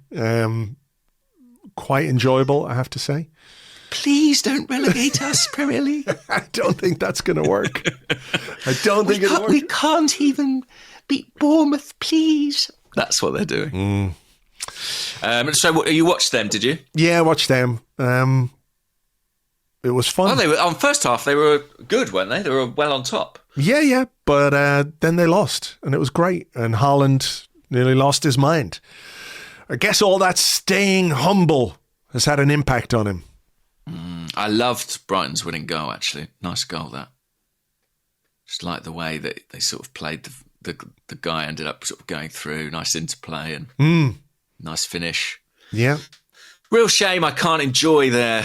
Speaker 1: Quite enjoyable, I have to say.
Speaker 2: Please don't relegate us, Premier League.
Speaker 1: I don't think that's going to work. I don't think it'll work.
Speaker 2: We can't even beat Bournemouth, please. That's what they're doing. So you watched them, did you?
Speaker 1: Yeah, I watched them. It was fun.
Speaker 2: Well, they were on first half. They were good, weren't they? They were well on top.
Speaker 1: Yeah. But then they lost, and it was great. And Haaland nearly lost his mind. I guess all that staying humble has had an impact on him.
Speaker 2: I loved Brighton's winning goal, actually. Nice goal, that. Just like the way that they sort of played the guy ended up sort of going through. Nice interplay and nice finish.
Speaker 1: Yeah.
Speaker 2: Real shame I can't enjoy their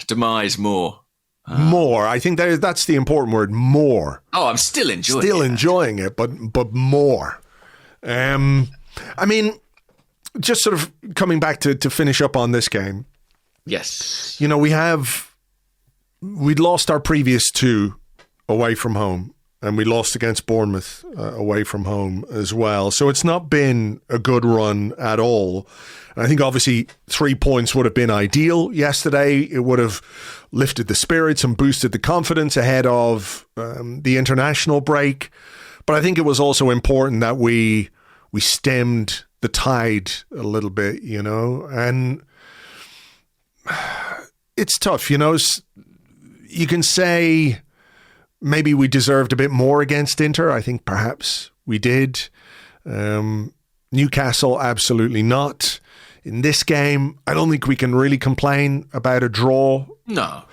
Speaker 2: demise more.
Speaker 1: More. I think that's the important word, more.
Speaker 2: Oh, I'm still enjoying it.
Speaker 1: Still enjoying it, but more. I mean, just sort of coming back to finish up on this game.
Speaker 2: Yes.
Speaker 1: You know, we'd lost our previous two away from home, and we lost against Bournemouth away from home as well. So it's not been a good run at all. And I think obviously 3 points would have been ideal yesterday. It would have lifted the spirits and boosted the confidence ahead of the international break. But I think it was also important that we stemmed the tide a little bit, you know, and it's tough, you know. You can say maybe we deserved a bit more against Inter. I think perhaps we did. Newcastle, absolutely not. In this game, I don't think we can really complain about a draw.
Speaker 2: No.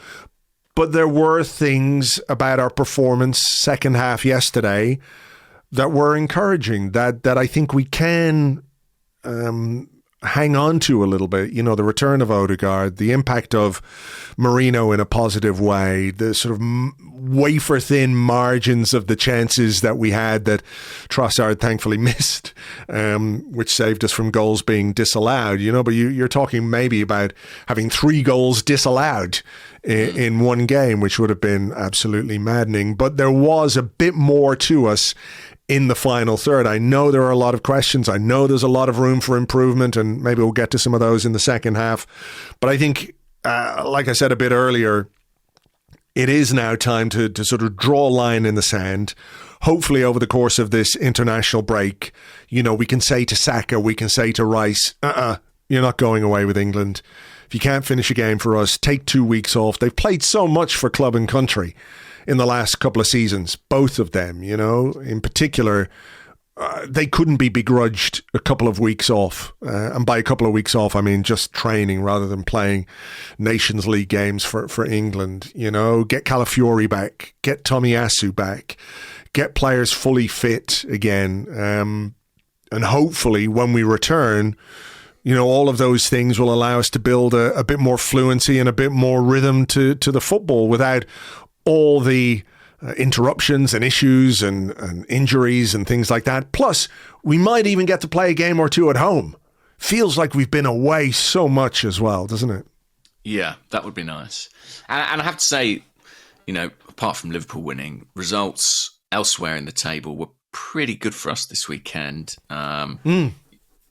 Speaker 1: But there were things about our performance second half yesterday that were encouraging, that I think we can hang on to a little bit. You know, the return of Odgaard, the impact of Marino in a positive way, the sort of wafer-thin margins of the chances that we had that Trossard thankfully missed, which saved us from goals being disallowed, you know. But you're talking maybe about having 3 goals disallowed in one game, which would have been absolutely maddening. But there was a bit more to us in the final third. I know there are a lot of questions. I know there's a lot of room for improvement, and maybe we'll get to some of those in the second half. But I think, like I said a bit earlier, it is now time to sort of draw a line in the sand. Hopefully over the course of this international break, you know, we can say to Saka, we can say to Rice, you're not going away with England. If you can't finish a game for us, take 2 weeks off. They've played so much for club and country in the last couple of seasons, both of them, you know. In particular, they couldn't be begrudged a couple of weeks off. And by a couple of weeks off, I mean just training rather than playing Nations League games for England, you know. Get Calafiori back, get Tomiyasu back, get players fully fit again. And hopefully when we return, you know, all of those things will allow us to build a bit more fluency and a bit more rhythm to the football without all the interruptions and issues and injuries and things like that. Plus, we might even get to play a game or two at home. Feels like we've been away so much as well, doesn't it?
Speaker 2: Yeah, that would be nice. And I have to say, you know, apart from Liverpool winning, results elsewhere in the table were pretty good for us this weekend.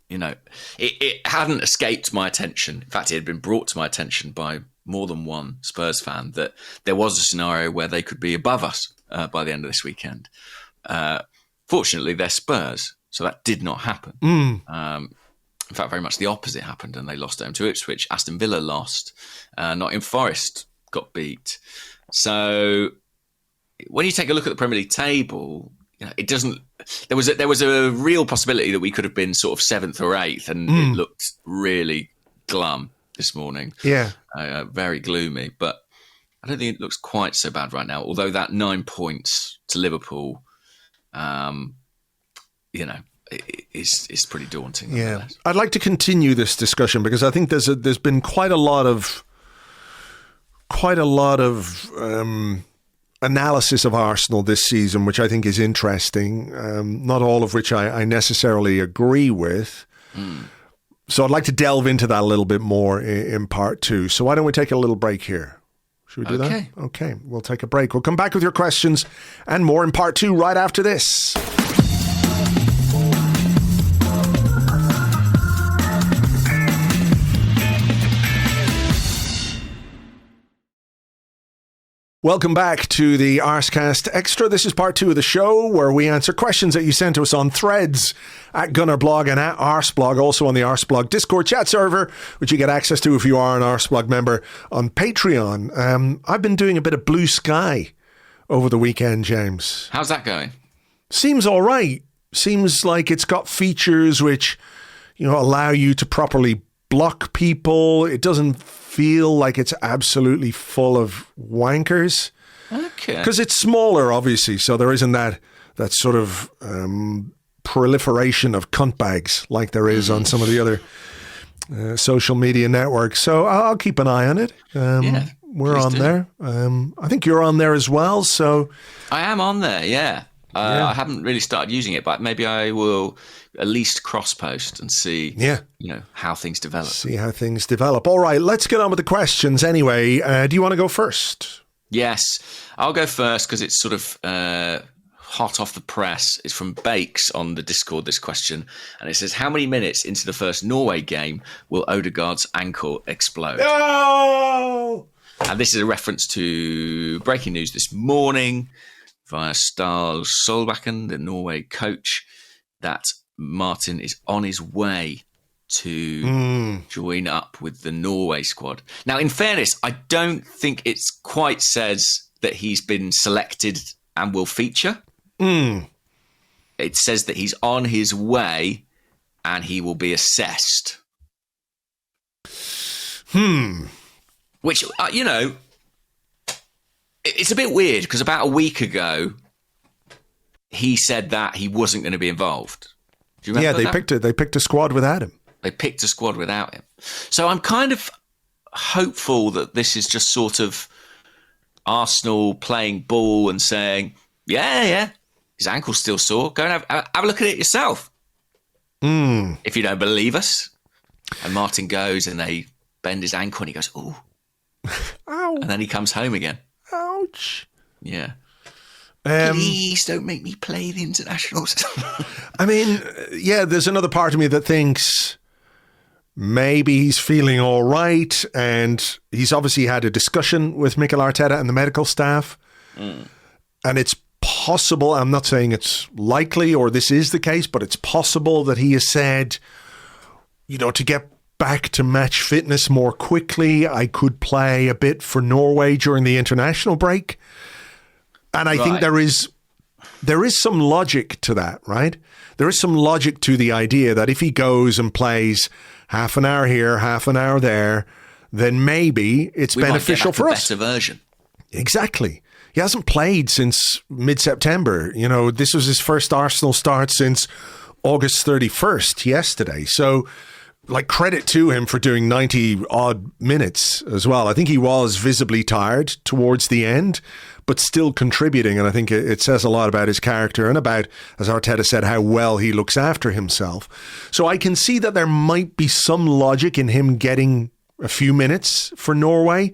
Speaker 2: You it hadn't escaped my attention. In fact, it had been brought to my attention by more than one Spurs fan that there was a scenario where they could be above us by the end of this weekend. Fortunately, they're Spurs, so that did not happen. In fact, very much the opposite happened, and they lost home to Ipswich. Aston Villa lost. Nottingham Forest got beat. So when you take a look at the Premier League table, it doesn't. There was a real possibility that we could have been sort of 7th or 8th, and it looked really glum this morning.
Speaker 1: Yeah,
Speaker 2: very gloomy. But I don't think it looks quite so bad right now. Although that 9 points to Liverpool, is pretty daunting.
Speaker 1: Yeah, I'd like to continue this discussion because I think there's been quite a lot of analysis of Arsenal this season, which I think is interesting. Not all of which I necessarily agree with. So I'd like to delve into that a little bit more in part 2. So why don't we take a little break here? Should we do that? Okay, we'll take a break. We'll come back with your questions and more in part 2 right after this. Welcome back to the Arsecast Extra. This is part 2 of the show where we answer questions that you sent to us on threads at Gunnerblog and at Arseblog, also on the Arseblog Discord chat server, which you get access to if you are an Arseblog member on Patreon. I've been doing a bit of Blue Sky over the weekend, James.
Speaker 2: How's that going?
Speaker 1: Seems all right. Seems like it's got features which, allow you to properly block people. It doesn't feel like it's absolutely full of wankers.
Speaker 2: Okay.
Speaker 1: Because it's smaller, obviously, so there isn't that sort of proliferation of cunt bags like there is on some of the other social media networks. So I'll keep an eye on it. We're on there. I think you're on there as well. So
Speaker 2: I am on there, yeah. I haven't really started using it, but maybe I will at least cross-post and see, how things develop. See how things develop. All right, let's get on with the questions anyway. Do you want to go first? Yes, I'll go first because it's sort of hot off the press. It's from Bakes on the Discord, this question. And it says, how many minutes into the first Norway game will Odegaard's ankle explode? No! And this is a reference to breaking news this morning via Stahl Solbakken, the Norway coach, that Martin is on his way to join up with the Norway squad. Now, in fairness, I don't think it quite says that he's been selected and will feature. It says that he's on his way and he will be assessed. Which, it's a bit weird because about a week ago, he said that he wasn't going to be involved. Do you remember that? They picked a squad without him. They picked a squad without him. So I'm kind of hopeful that this is just sort of Arsenal playing ball and saying, yeah, his ankle's still sore. Go and have a look at it yourself. If you don't believe us. And Martin goes and they bend his ankle and he goes, ooh. Ow. And then he comes home again. Ouch. Yeah. Please don't make me play the internationals. I mean, there's another part of me that thinks maybe he's feeling all right, and he's obviously had a discussion with Mikel Arteta and the medical staff, and it's possible, I'm not saying it's likely or this is the case, but it's possible that he has said, to get back to match fitness more quickly, I could play a bit for Norway during the international break. And I think there is some logic to that, right? There is some logic to the idea that if he goes and plays half an hour here, half an hour there, then maybe it's beneficial for us. Better version. Exactly. He hasn't played since mid-September. This was his first Arsenal start since August 31st, yesterday. So, credit to him for doing 90 odd minutes as well. I think he was visibly tired towards the end, but still contributing. And I think it says a lot about his character and about, as Arteta said, how well he looks after himself. So I can see that there might be some logic in him getting a few minutes for Norway,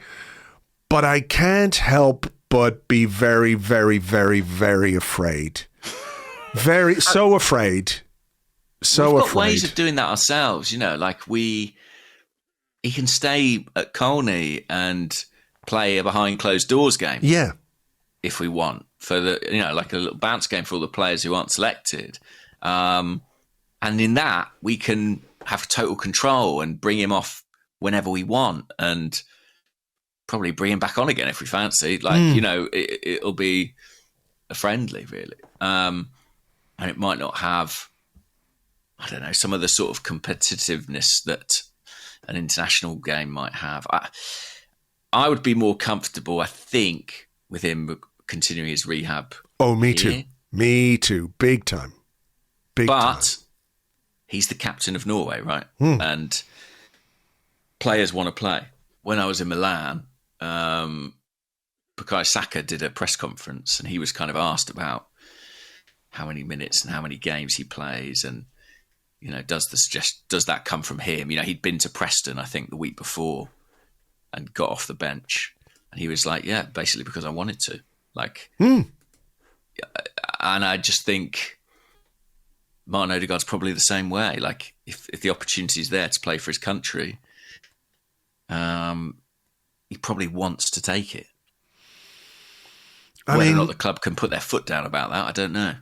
Speaker 2: but I can't help but be very, very, very, very afraid. So afraid
Speaker 1: So
Speaker 2: we've got
Speaker 1: afraid.
Speaker 2: ways of doing that ourselves. Like he can stay at Colney and play a behind closed doors game.
Speaker 1: Yeah.
Speaker 2: If we want, for like a little bounce game for all the players who aren't selected. And in that, we can have total control and bring him off whenever we want, and probably bring him back on again if we fancy. It'll be a friendly, really. And it might not have, I don't know, some of the sort of competitiveness that an international game might have. I would be more comfortable, I think, with him continuing his rehab.
Speaker 1: Oh, me too. Me too. Big time.
Speaker 2: But he's the captain of Norway, right? And players want to play. When I was in Milan, Bukayo Saka did a press conference, and he was kind of asked about how many minutes and how many games he plays, and does that come from him? He'd been to Preston, I think, the week before, and got off the bench, and he was like, "Yeah, basically because I wanted to." And I just think Martin Odegaard's probably the same way. Like, if the opportunity is there to play for his country, he probably wants to take it. Whether or not the club can put their foot down about that, I don't know.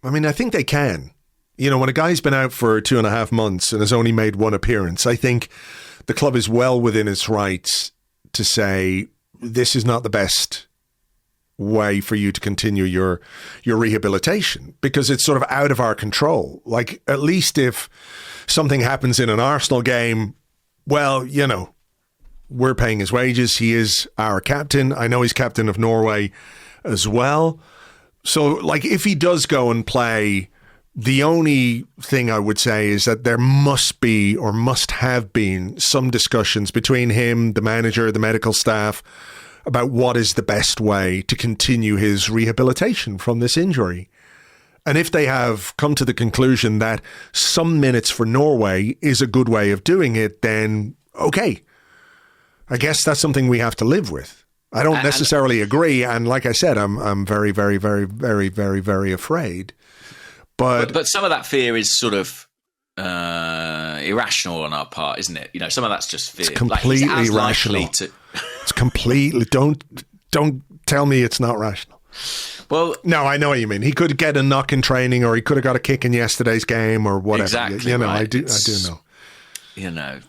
Speaker 1: I think they can. When a guy's been out for 2.5 months and has only made one appearance, I think the club is well within its rights to say, this is not the best way for you to continue your rehabilitation, because it's sort of out of our control. Like, at least if something happens in an Arsenal game, well, we're paying his wages. He is our captain. I know he's captain of Norway as well. So, like, if he does go and play, the only thing I would say is that there must be, or must have been, some discussions between him, the manager, the medical staff, about what is the best way to continue his rehabilitation from this injury. And if they have come to the conclusion that some minutes for Norway is a good way of doing it, then okay. I guess that's something we have to live with. I don't necessarily agree. And like I said, I'm very, very, very, very, very, very afraid. But
Speaker 2: some of that fear is sort of irrational on our part, isn't it? Some of that's just fear.
Speaker 1: It's completely irrational. It's completely. Don't tell me it's not rational.
Speaker 2: Well,
Speaker 1: no, I know what you mean. He could get a knock in training, or he could have got a kick in yesterday's game, or whatever.
Speaker 2: Exactly.
Speaker 1: Right. I do
Speaker 2: know.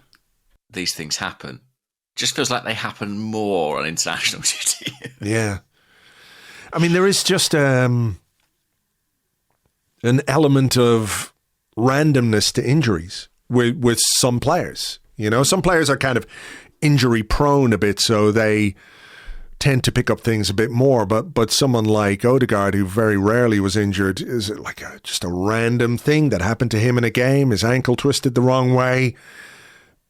Speaker 2: These things happen. Just feels like they happen more on international duty.
Speaker 1: Yeah. There is just an element of randomness to injuries with some players. Some players are kind of injury prone a bit, so they tend to pick up things a bit more. But someone like Odgaard, who very rarely was injured, is it like just a random thing that happened to him in a game? His ankle twisted the wrong way.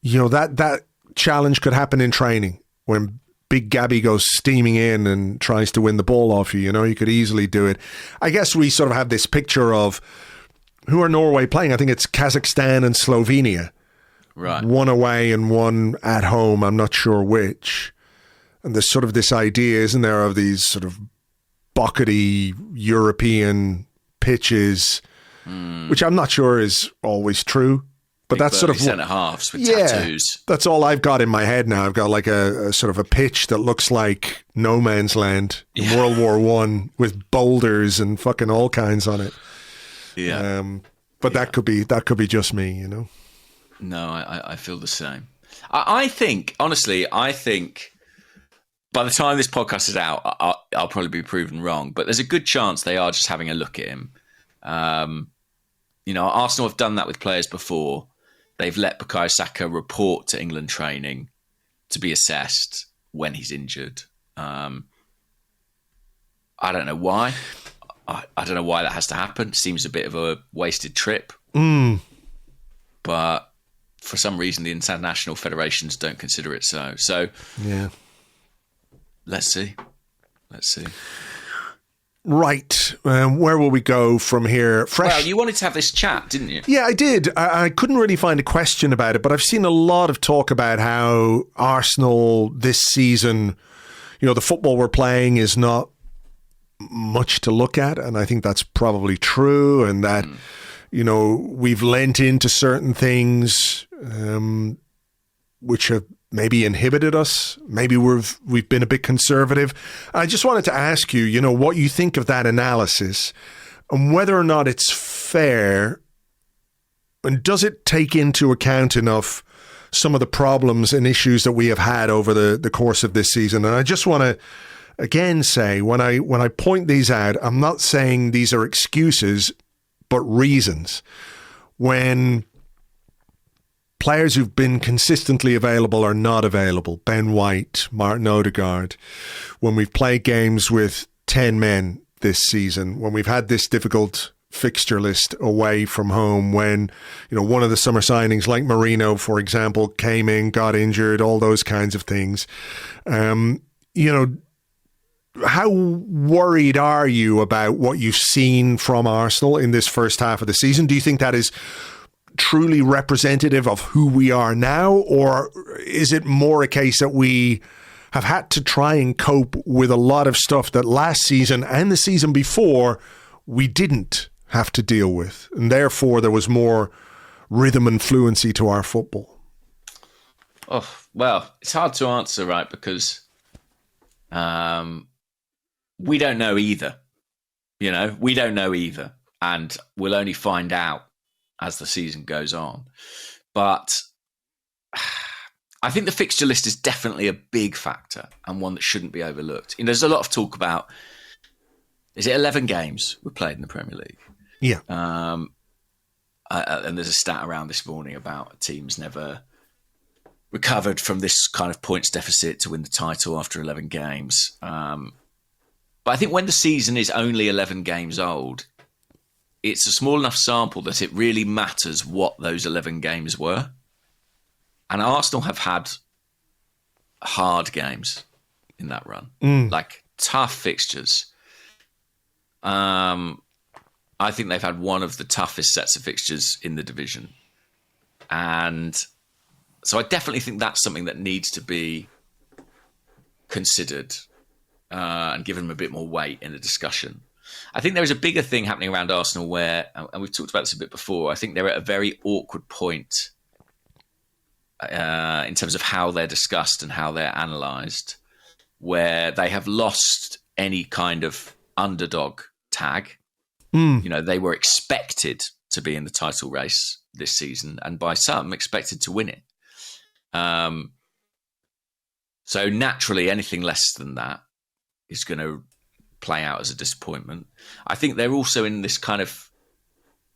Speaker 1: That challenge could happen in training when Big Gabby goes steaming in and tries to win the ball off you. You could easily do it. I guess we sort of have this picture of who are Norway playing. I think it's Kazakhstan and Slovenia.
Speaker 2: Right.
Speaker 1: One away and one at home. I'm not sure which. And there's sort of this idea, isn't there, of these sort of buckety European pitches, which I'm not sure is always true. But that's sort of
Speaker 2: centre halves with tattoos.
Speaker 1: That's all I've got in my head now. I've got like a sort of a pitch that looks like no man's land in World War I, with boulders and fucking all kinds on it.
Speaker 2: Yeah.
Speaker 1: But that could be just me,
Speaker 2: No, I feel the same. I think, honestly, by the time this podcast is out, I'll probably be proven wrong. But there's a good chance they are just having a look at him. Arsenal have done that with players before. They've let Bukayo Saka report to England training to be assessed when he's injured. I don't know why. I don't know why that has to happen. Seems a bit of a wasted trip. But for some reason, the international federations don't consider it so. So,
Speaker 1: yeah. Let's see. Right. Where will we go from here?
Speaker 2: Well, you wanted to have this chat, didn't you?
Speaker 1: Yeah, I did. I couldn't really find a question about it, but I've seen a lot of talk about how Arsenal this season, the football we're playing is not much to look at. And I think that's probably true. And that, we've lent into certain things which have maybe inhibited us. Maybe we've been a bit conservative. I just wanted to ask you, what you think of that analysis and whether or not it's fair, and does it take into account enough some of the problems and issues that we have had over the course of this season. And I just want to again say, when I point these out, I'm not saying these are excuses, but reasons. When players who've been consistently available are not available, Ben White, Martin Odegaard, when we've played games with 10 men this season, when we've had this difficult fixture list away from home, when one of the summer signings like Marino, for example, came in, got injured, all those kinds of things. How worried are you about what you've seen from Arsenal in this first half of the season? Do you think that is truly representative of who we are now, or is it more a case that we have had to try and cope with a lot of stuff that last season and the season before we didn't have to deal with, and therefore there was more rhythm and fluency to our football?
Speaker 2: Oh, well, it's hard to answer, right? Because we don't know either. We don't know either, and we'll only find out as the season goes on. But I think the fixture list is definitely a big factor and one that shouldn't be overlooked. There's a lot of talk about, is it 11 games we played in the Premier League?
Speaker 1: Yeah.
Speaker 2: And there's a stat around this morning about teams never recovered from this kind of points deficit to win the title after 11 games. But I think when the season is only 11 games old, it's a small enough sample that it really matters what those 11 games were. And Arsenal have had hard games in that run, like tough fixtures. I think they've had one of the toughest sets of fixtures in the division. And so I definitely think that's something that needs to be considered and given a bit more weight in the discussion. I think there is a bigger thing happening around Arsenal where, and we've talked about this a bit before, I think they're at a very awkward point in terms of how they're discussed and how they're analysed, where they have lost any kind of underdog tag. They were expected to be in the title race this season, and by some expected to win it. So naturally, anything less than that is going to play out as a disappointment. I think they're also in this kind of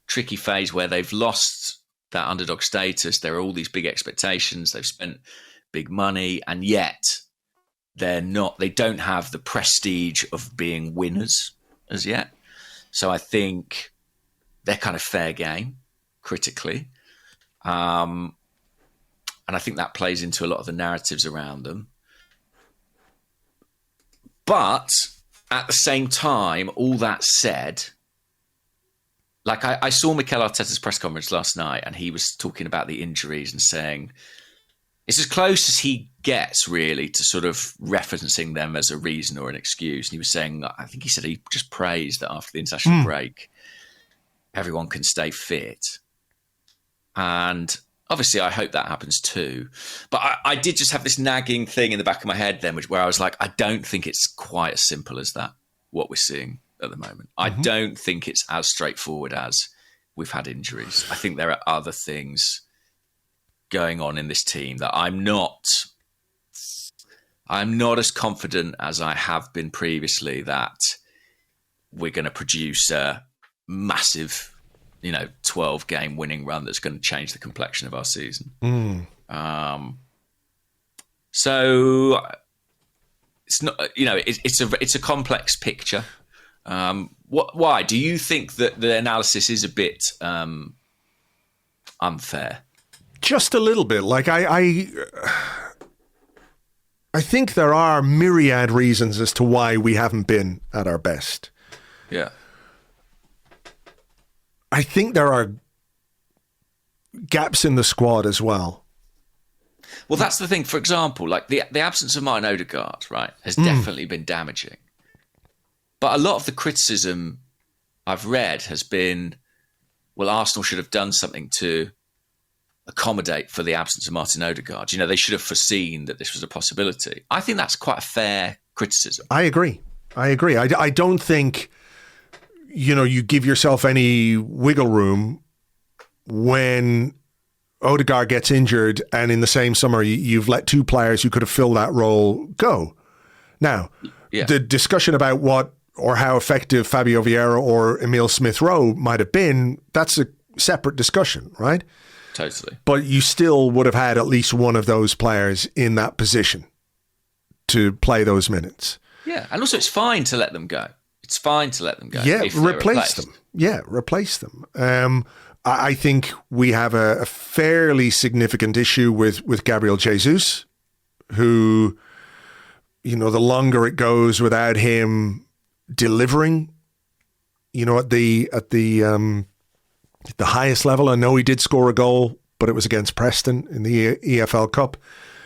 Speaker 2: tricky phase where they've lost that underdog status. There are all these big expectations. They've spent big money, and yet they don't have the prestige of being winners as yet. So I think they're kind of fair game critically. And I think that plays into a lot of the narratives around them. But at the same time, all that said, like I saw Mikel Arteta's press conference last night, and he was talking about the injuries and saying it's as close as he gets really to sort of referencing them as a reason or an excuse. And he was saying, I think he said he just prays that after the international break, everyone can stay fit. And obviously I hope that happens too. But I did just have this nagging thing in the back of my head then, where I was like, I don't think it's quite as simple as that, what we're seeing at the moment. I don't think it's as straightforward as we've had injuries. I think there are other things going on in this team that I'm not as confident as I have been previously that we're going to produce a massive 12-game winning run that's going to change the complexion of our season. So it's not, it's a complex picture. Why do you think that the analysis is a bit unfair?
Speaker 1: Just a little bit. Like I think there are myriad reasons as to why we haven't been at our best.
Speaker 2: Yeah.
Speaker 1: I think there are gaps in the squad as well.
Speaker 2: Well, that's the thing. For example, like the absence of Martin Odegaard, right, has definitely been damaging. But a lot of the criticism I've read has been well, Arsenal should have done something to accommodate for the absence of Martin Odegaard. They should have foreseen that this was a possibility. I think that's quite a fair criticism.
Speaker 1: I agree. I don't think, you give yourself any wiggle room when Odgaard gets injured and in the same summer you've let two players who could have filled that role go. Now, the discussion about what or how effective Fabio Vieira or Emile Smith-Rowe might have been, that's a separate discussion, right?
Speaker 2: Totally.
Speaker 1: But you still would have had at least one of those players in that position to play those minutes.
Speaker 2: Yeah, and also it's fine to let them go. It's fine to let them go.
Speaker 1: Yeah, replace them. Yeah, replace them. I think we have a fairly significant issue with Gabriel Jesus, who, the longer it goes without him delivering, at the highest level. I know he did score a goal, but it was against Preston in the EFL Cup.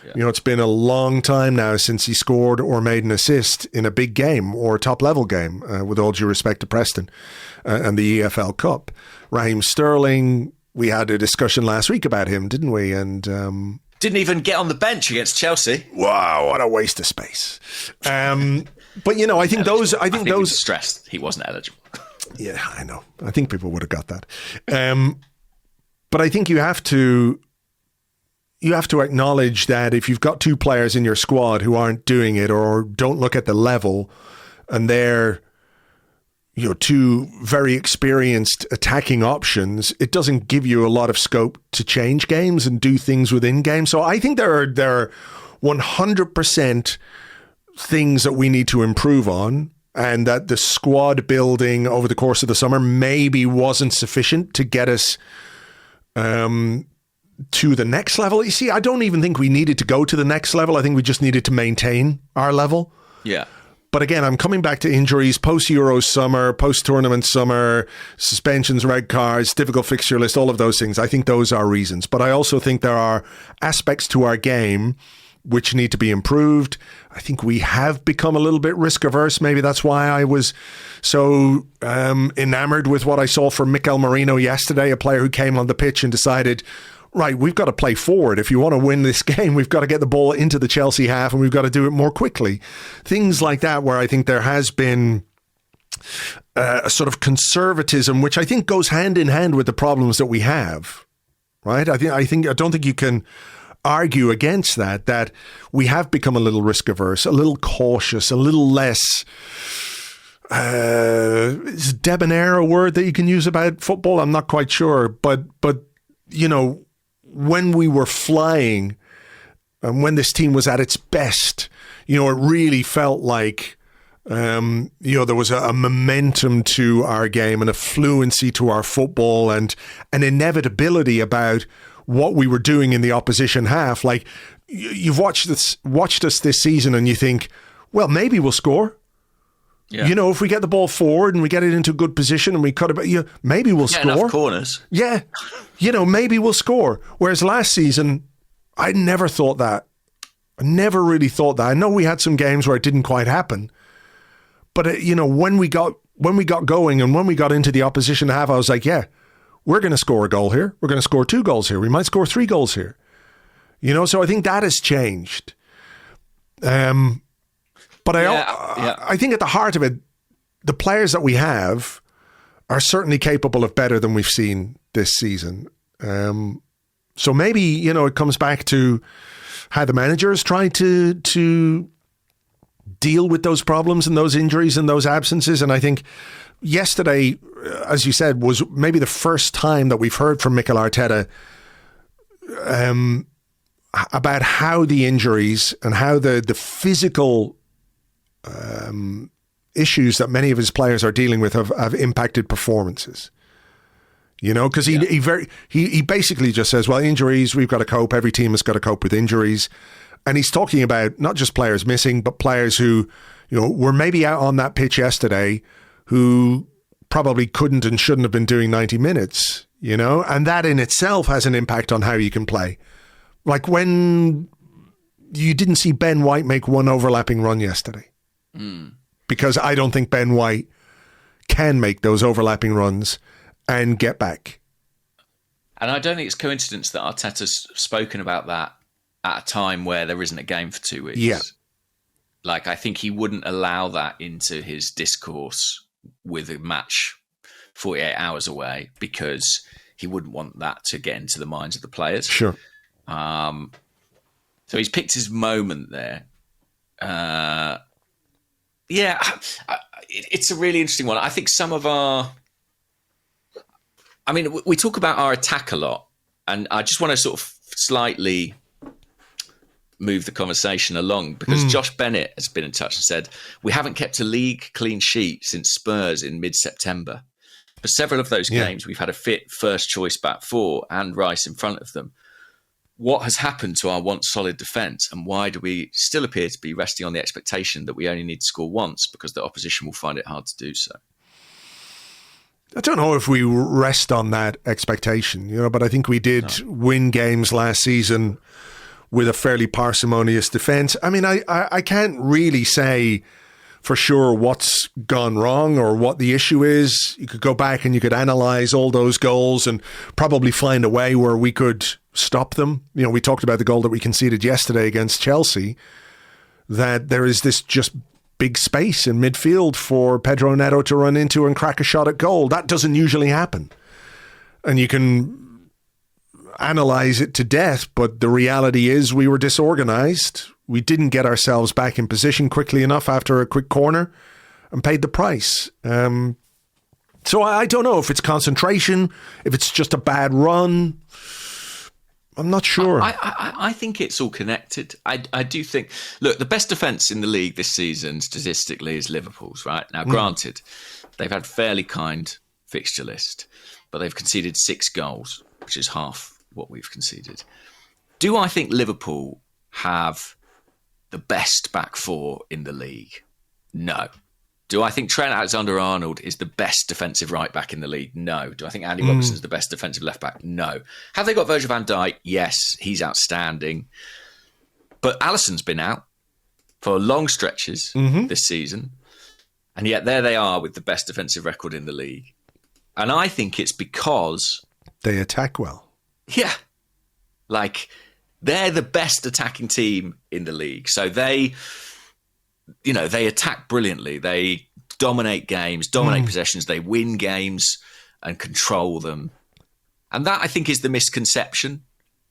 Speaker 1: Yeah. It's been a long time now since he scored or made an assist in a big game or a top-level game, with all due respect to Preston and the EFL Cup. Raheem Sterling, we had a discussion last week about him, didn't we? And
Speaker 2: didn't even get on the bench against Chelsea.
Speaker 1: Wow, what a waste of space. But, I think those... I think those
Speaker 2: he was stressed he wasn't eligible.
Speaker 1: Yeah, I know. I think people would have got that. But I think you have to acknowledge that if you've got two players in your squad who aren't doing it or don't look at the level, and they're two very experienced attacking options, it doesn't give you a lot of scope to change games and do things within games. So I think there are 100% things that we need to improve on, and that the squad building over the course of the summer maybe wasn't sufficient to get us to the next level. You see, I don't even think we needed to go to the next level. I think we just needed to maintain our level.
Speaker 2: Yeah.
Speaker 1: But again, I'm coming back to injuries, post-Euro summer, post-tournament summer, suspensions, red cards, difficult fixture list, all of those things. I think those are reasons. But I also think there are aspects to our game which need to be improved. I think we have become a little bit risk-averse. Maybe that's why I was so enamored with what I saw from Mikel Merino yesterday, a player who came on the pitch and decided, right, we've got to play forward. If you want to win this game, we've got to get the ball into the Chelsea half and we've got to do it more quickly. Things like that, where I think there has been a sort of conservatism, which I think goes hand in hand with the problems that we have, right? I don't think you can argue against that we have become a little risk averse, a little cautious, a little less, is debonair a word that you can use about football? I'm not quite sure, but when we were flying and when this team was at its best, it really felt like, there was a momentum to our game and a fluency to our football and an inevitability about what we were doing in the opposition half. Like, you've watched us this season and you think, well, maybe we'll score. Yeah. If we get the ball forward and we get it into a good position and we cut it, maybe we'll score.
Speaker 2: Enough corners.
Speaker 1: Yeah. Maybe we'll score. Whereas last season, I never thought that. I never really thought that. I know we had some games where it didn't quite happen. But, when we got going and when we got into the opposition half, I was like, yeah, we're going to score a goal here. We're going to score 2 goals here. We might score 3 goals here. So I think that has changed. But I think at the heart of it, the players that we have are certainly capable of better than we've seen this season. So maybe, it comes back to how the managers try to deal with those problems and those injuries and those absences. And I think yesterday, as you said, was maybe the first time that we've heard from Mikel Arteta about how the injuries and how the physical issues that many of his players are dealing with have impacted performances. Because he basically just says, well, injuries, we've got to cope. Every team has got to cope with injuries. And he's talking about not just players missing, but players who, were maybe out on that pitch yesterday who probably couldn't and shouldn't have been doing 90 minutes, and that in itself has an impact on how you can play. Like when you didn't see Ben White make one overlapping run yesterday. Because I don't think Ben White can make those overlapping runs and get back.
Speaker 2: And I don't think it's coincidence that Arteta's spoken about that at a time where there isn't a game for 2 weeks.
Speaker 1: Yeah.
Speaker 2: Like, I think he wouldn't allow that into his discourse with a match 48 hours away because he wouldn't want that to get into the minds of the players.
Speaker 1: Sure.
Speaker 2: So he's picked his moment there. It's a really interesting one. I think some of we talk about our attack a lot, and I just want to sort of slightly move the conversation along because Josh Bennett has been in touch and said, we haven't kept a league clean sheet since Spurs in mid-September. For several of those games, we've had a fit first choice back four and Rice in front of them. What has happened to our once solid defence, and why do we still appear to be resting on the expectation that we only need to score once because the opposition will find it hard to do so?
Speaker 1: I don't know if we rest on that expectation, but I think we did win games last season with a fairly parsimonious defence. I mean, I can't really say for sure what's gone wrong or what the issue is. You could go back and you could analyse all those goals and probably find a way where we could stop them. We talked about the goal that we conceded yesterday against Chelsea, that there is this just big space in midfield for Pedro Neto to run into and crack a shot at goal. That doesn't usually happen. And you can analyse it to death, but the reality is we were disorganised. We didn't get ourselves back in position quickly enough after a quick corner and paid the price. So I don't know if it's concentration, if it's just a bad run. I'm not sure.
Speaker 2: I think it's all connected. I do think, look, the best defence in the league this season statistically is Liverpool's, right? Now, granted, they've had fairly kind fixture list, but they've conceded 6 goals, which is half what we've conceded. Do I think Liverpool have the best back four in the league? No. Do I think Trent Alexander-Arnold is the best defensive right back in the league? No. Do I think Andy Robertson's the best defensive left back? No. Have they got Virgil van Dijk? Yes, he's outstanding. But Alisson's been out for long stretches this season. And yet there they are with the best defensive record in the league. And I think it's because
Speaker 1: they attack well.
Speaker 2: Yeah. Like, they're the best attacking team in the league. So they attack brilliantly. They dominate games, dominate possessions. They win games and control them. And that, I think, is the misconception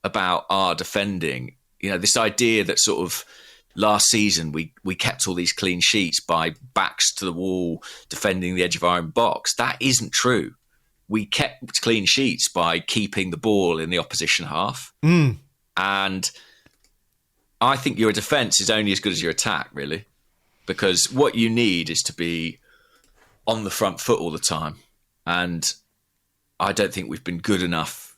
Speaker 2: about our defending. This idea that sort of last season we kept all these clean sheets by backs to the wall, defending the edge of our own box. That isn't true. We kept clean sheets by keeping the ball in the opposition half. And I think your defence is only as good as your attack, really. Because what you need is to be on the front foot all the time. And I don't think we've been good enough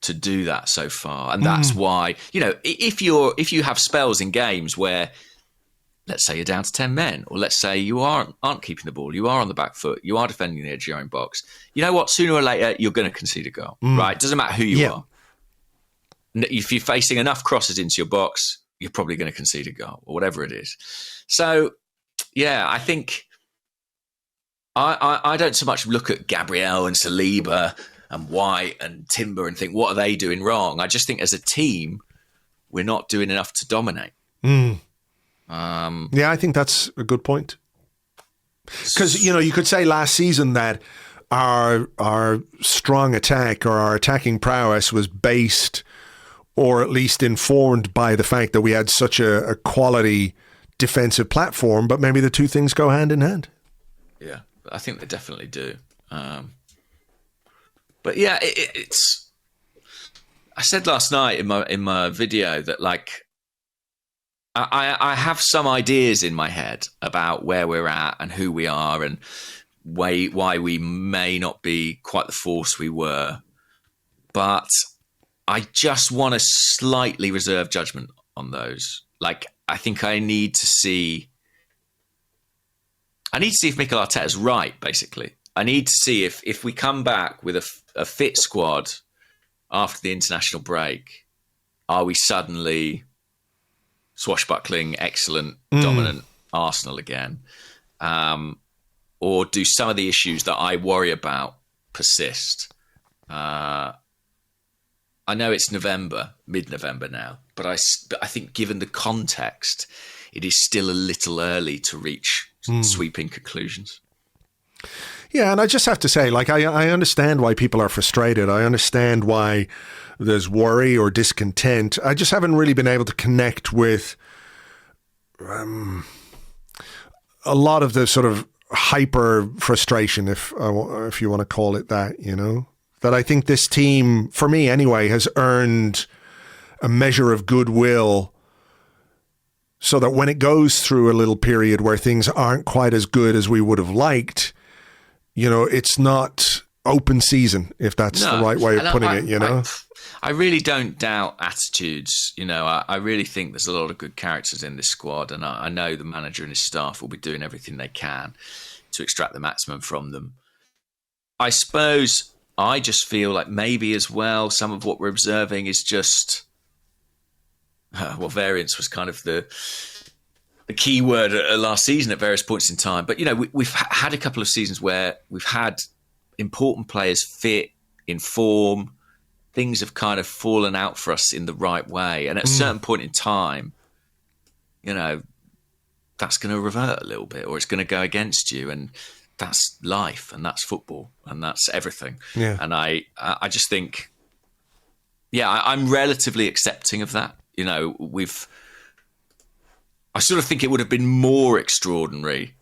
Speaker 2: to do that so far. And that's why, if you have spells in games where, let's say you're down to 10 men, or let's say you aren't keeping the ball, you are on the back foot, you are defending the edge of your own box, you know what? Sooner or later, you're going to concede a goal, right? Doesn't matter who you are. If you're facing enough crosses into your box, you're probably going to concede a goal, or whatever it is. So, yeah, I think I don't so much look at Gabriel and Saliba and White and Timber and think, what are they doing wrong? I just think as a team, we're not doing enough to dominate.
Speaker 1: I think that's a good point. Because, you could say last season that our strong attack or our attacking prowess was based or at least informed by the fact that we had such a quality defensive platform, but maybe the two things go hand in hand.
Speaker 2: Yeah, I think they definitely do. But yeah, it's. I said last night in my video that like I have some ideas in my head about where we're at and who we are and why we may not be quite the force we were, but I just want to slightly reserve judgment on those. Like, I think I need to see if Mikel Arteta's right, basically. I need to see if we come back with a fit squad after the international break, are we suddenly swashbuckling, excellent, dominant Arsenal again? Or do some of the issues that I worry about persist? I know it's November, mid-November now, but I think given the context, it is still a little early to reach sweeping conclusions.
Speaker 1: Yeah, and I just have to say, like, I understand why people are frustrated. I understand why there's worry or discontent. I just haven't really been able to connect with a lot of the sort of hyper frustration, if you want to call it that, you know, that I think this team, for me anyway, has earned a measure of goodwill so that when it goes through a little period where things aren't quite as good as we would have liked, you know, it's not open season, if that's the right way of putting it, you know?
Speaker 2: I really don't doubt attitudes. You know, I really think there's a lot of good characters in this squad, and I know the manager and his staff will be doing everything they can to extract the maximum from them. I suppose I just feel like maybe as well some of what we're observing is just, variance was kind of the key word last season at various points in time. But, you know, we've had a couple of seasons where we've had important players fit, in form. Things have kind of fallen out for us in the right way. And at a certain point in time, you know, that's going to revert a little bit, or it's going to go against you. And that's life, and that's football, and that's everything.
Speaker 1: Yeah.
Speaker 2: And I just think, I'm relatively accepting of that. You know, I sort of think it would have been more extraordinary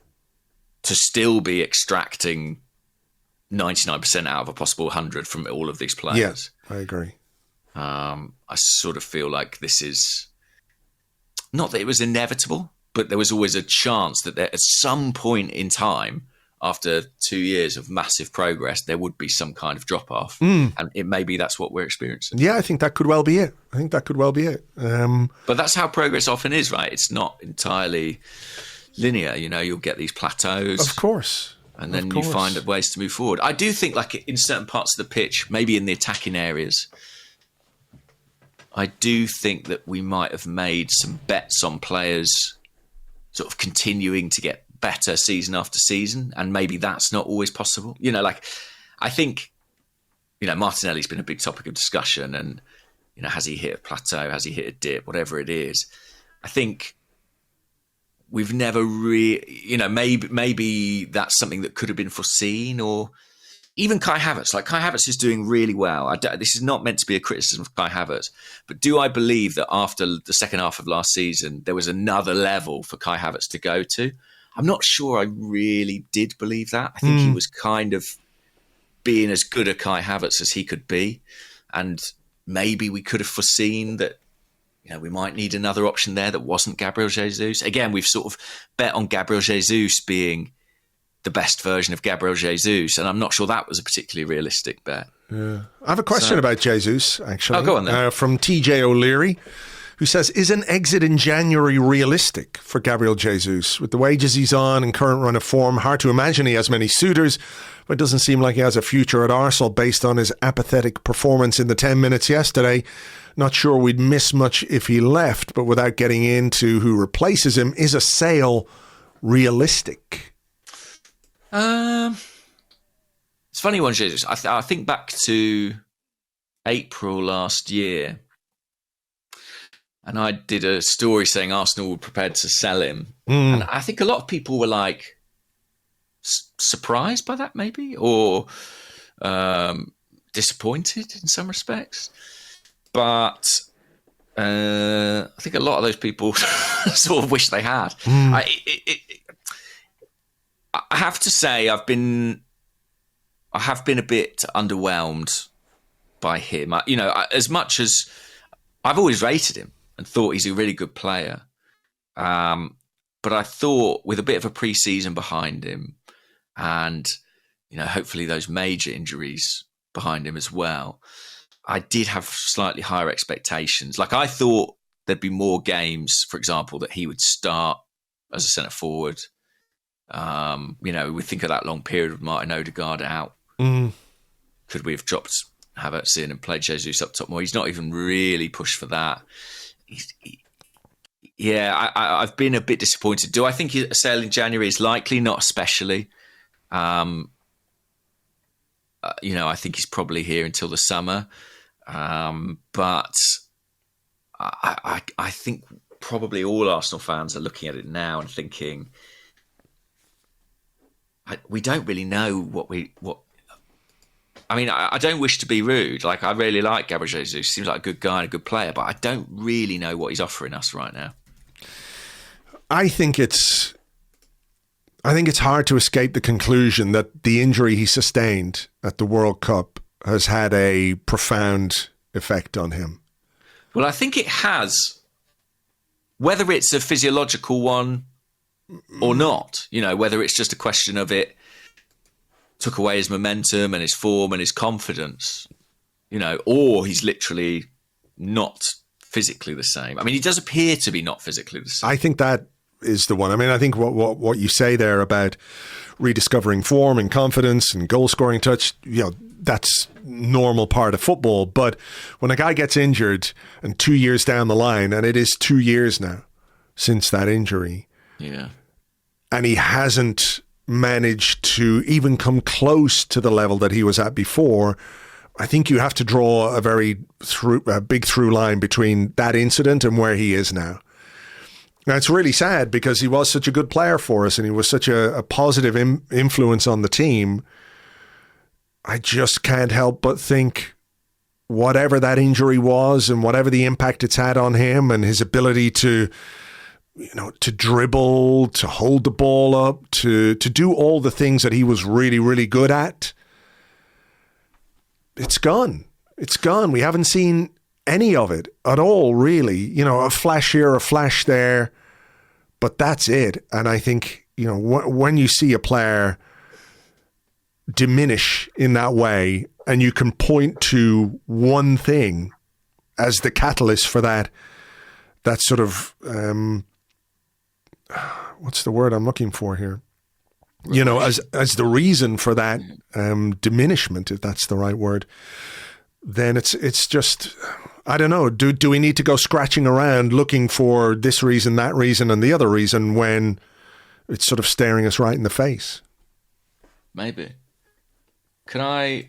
Speaker 2: to still be extracting 99% out of a possible 100 from all of these players.
Speaker 1: Yes, I agree.
Speaker 2: I sort of feel like this is not that it was inevitable, but there was always a chance that at some point in time, after 2 years of massive progress, there would be some kind of drop off. And maybe that's what we're experiencing.
Speaker 1: Yeah, I think that could well be it.
Speaker 2: But that's how progress often is, right? It's not entirely linear. You know, you'll get these plateaus.
Speaker 1: Of course.
Speaker 2: And then you find ways to move forward. I do think, like, in certain parts of the pitch, maybe in the attacking areas, I do think that we might have made some bets on players sort of continuing to get better season after season, and maybe that's not always possible. You know, like, I think, you know, Martinelli's been a big topic of discussion, and, you know, has he hit a plateau? Has he hit a dip? Whatever it is. I think we've never you know, maybe that's something that could have been foreseen, or even Kai Havertz. Like, Kai Havertz is doing really well. This is not meant to be a criticism of Kai Havertz, but do I believe that after the second half of last season, there was another level for Kai Havertz to go to? I'm not sure I really did believe that. I think he was kind of being as good a Kai Havertz as he could be. And maybe we could have foreseen that, you know, we might need another option there that wasn't Gabriel Jesus. Again, we've sort of bet on Gabriel Jesus being the best version of Gabriel Jesus, and I'm not sure that was a particularly realistic bet.
Speaker 1: Yeah. I have a question about Jesus, actually.
Speaker 2: Oh, go on then.
Speaker 1: From TJ O'Leary, who says, is an exit in January realistic for Gabriel Jesus? With the wages he's on and current run of form, hard to imagine he has many suitors, but it doesn't seem like he has a future at Arsenal based on his apathetic performance in the 10 minutes yesterday. Not sure we'd miss much if he left, but without getting into who replaces him, is a sale realistic?
Speaker 2: It's a funny one, Jesus. I think back to April last year, and I did a story saying Arsenal were prepared to sell him. And I think a lot of people were like surprised by that, maybe, or disappointed in some respects. But I think a lot of those people sort of wish they had. I have to say, I have been a bit underwhelmed by him. You know, as much as I've always rated him and thought he's a really good player, but I thought with a bit of a pre-season behind him, and, you know, hopefully those major injuries behind him as well, I did have slightly higher expectations. Like, I thought there'd be more games, for example, that he would start as a centre forward. You know, we think of that long period with Martin Odegaard out. Could we have dropped Havertz in and played Jesus up top more? He's not even really pushed for that. I've been a bit disappointed. Do I think a sale in January is likely? Not especially. You know, I think he's probably here until the summer. But I think probably all Arsenal fans are looking at it now and thinking, we don't really know what. I mean, I don't wish to be rude. Like, I really like Gabriel Jesus. Seems like a good guy and a good player, but I don't really know what he's offering us right now.
Speaker 1: I think it's hard to escape the conclusion that the injury he sustained at the World Cup has had a profound effect on him.
Speaker 2: Well, I think it has, whether it's a physiological one or not, whether it's just a question of it took away his momentum and his form and his confidence, or he's literally not physically the same. I mean, he does appear to be not physically the same.
Speaker 1: I think that is the one. I mean, I think what you say there about rediscovering form and confidence and goal scoring touch, that's normal part of football. But when a guy gets injured and 2 years down the line, and it is 2 years now since that injury, and he hasn't managed to even come close to the level that he was at before, I think you have to draw a big through line between that incident and where he is now. Now, it's really sad because he was such a good player for us and he was such a positive influence on the team. I just can't help but think whatever that injury was and whatever the impact it's had on him and his ability to dribble, to hold the ball up, to do all the things that he was really, really good at, it's gone. It's gone. We haven't seen any of it at all, really. A flash here, a flash there, but that's it. And I think, when you see a player diminish in that way and you can point to one thing as the catalyst for that sort of, what's the word I'm looking for here? As the reason for that diminishment, if that's the right word, then it's just, I don't know. Do we need to go scratching around looking for this reason, that reason, and the other reason when it's sort of staring us right in the face?
Speaker 2: Maybe. Can I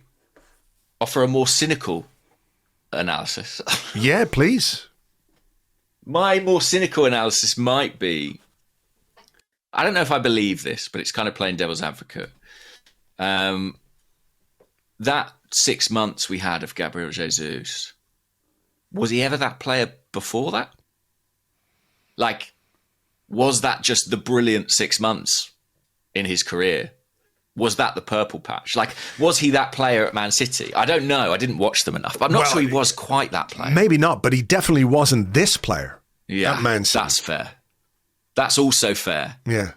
Speaker 2: offer a more cynical analysis?
Speaker 1: Yeah, please.
Speaker 2: My more cynical analysis might be, I don't know if I believe this, but it's kind of playing devil's advocate. That 6 months we had of Gabriel Jesus, was he ever that player before that? Like, was that just the brilliant 6 months in his career? Was that the purple patch? Like, was he that player at Man City? I don't know. I didn't watch them enough. But I'm not sure he was quite that player.
Speaker 1: Maybe not, but he definitely wasn't this player at Man City.
Speaker 2: That's fair. That's also fair.
Speaker 1: Yeah.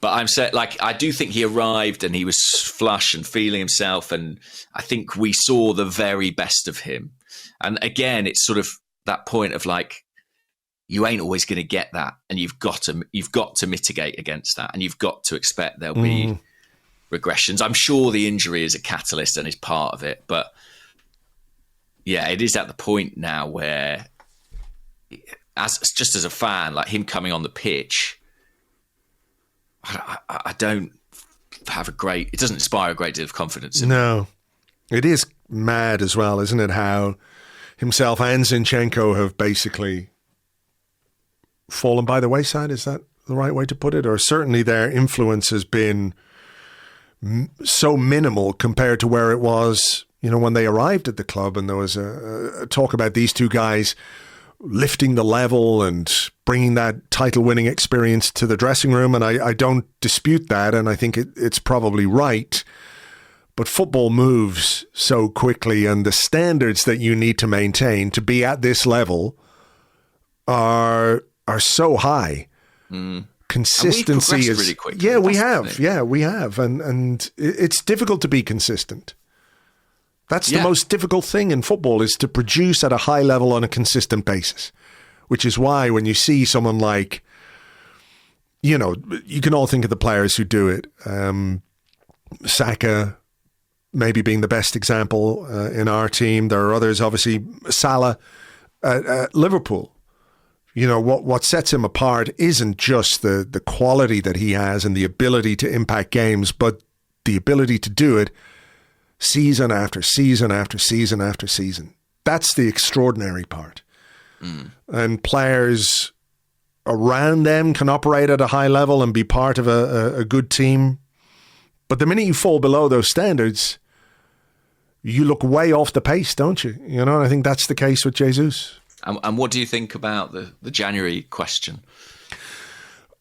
Speaker 2: But I'm saying, I do think he arrived and he was flush and feeling himself. And I think we saw the very best of him. And again, it's sort of that point of you ain't always going to get that. And you've got to mitigate against that. And you've got to expect there'll be regressions. I'm sure the injury is a catalyst and is part of it. But yeah, it is at the point now where, just as a fan, him coming on the pitch, I don't have it doesn't inspire a great deal of confidence in
Speaker 1: No. It is mad as well, isn't it, how himself and Zinchenko have basically fallen by the wayside. Is that the right way to put it? Or certainly their influence has been so minimal compared to where it was, when they arrived at the club, and there was a talk about these two guys lifting the level and bringing that title-winning experience to the dressing room. And I don't dispute that, and I think it's probably right. But football moves so quickly, and the standards that you need to maintain to be at this level are so high. Consistency is
Speaker 2: really quickly.
Speaker 1: Yeah, we have. Yeah, we have. And it's difficult to be consistent. That's the most difficult thing in football, is to produce at a high level on a consistent basis, which is why when you see someone like, you can all think of the players who do it. Saka maybe being the best example in our team. There are others, obviously. Salah at Liverpool. What sets him apart isn't just the quality that he has and the ability to impact games, but the ability to do it season after season after season after season. That's the extraordinary part. And players around them can operate at a high level and be part of a good team. But the minute you fall below those standards, you look way off the pace, don't you? You know, and I think that's the case with Jesus.
Speaker 2: And what do you think about the January question?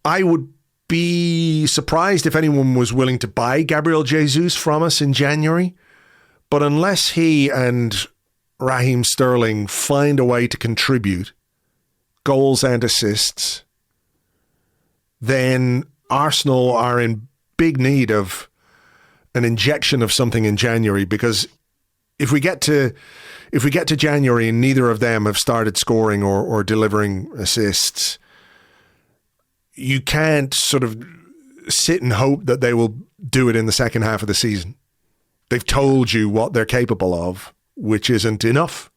Speaker 1: I would be surprised if anyone was willing to buy Gabriel Jesus from us in January. But unless he and Raheem Sterling find a way to contribute goals and assists, then Arsenal are in big need of an injection of something in January, because if we get to January and neither of them have started scoring or delivering assists, you can't sort of sit and hope that they will do it in the second half of the season. They've told you what they're capable of, which isn't enough.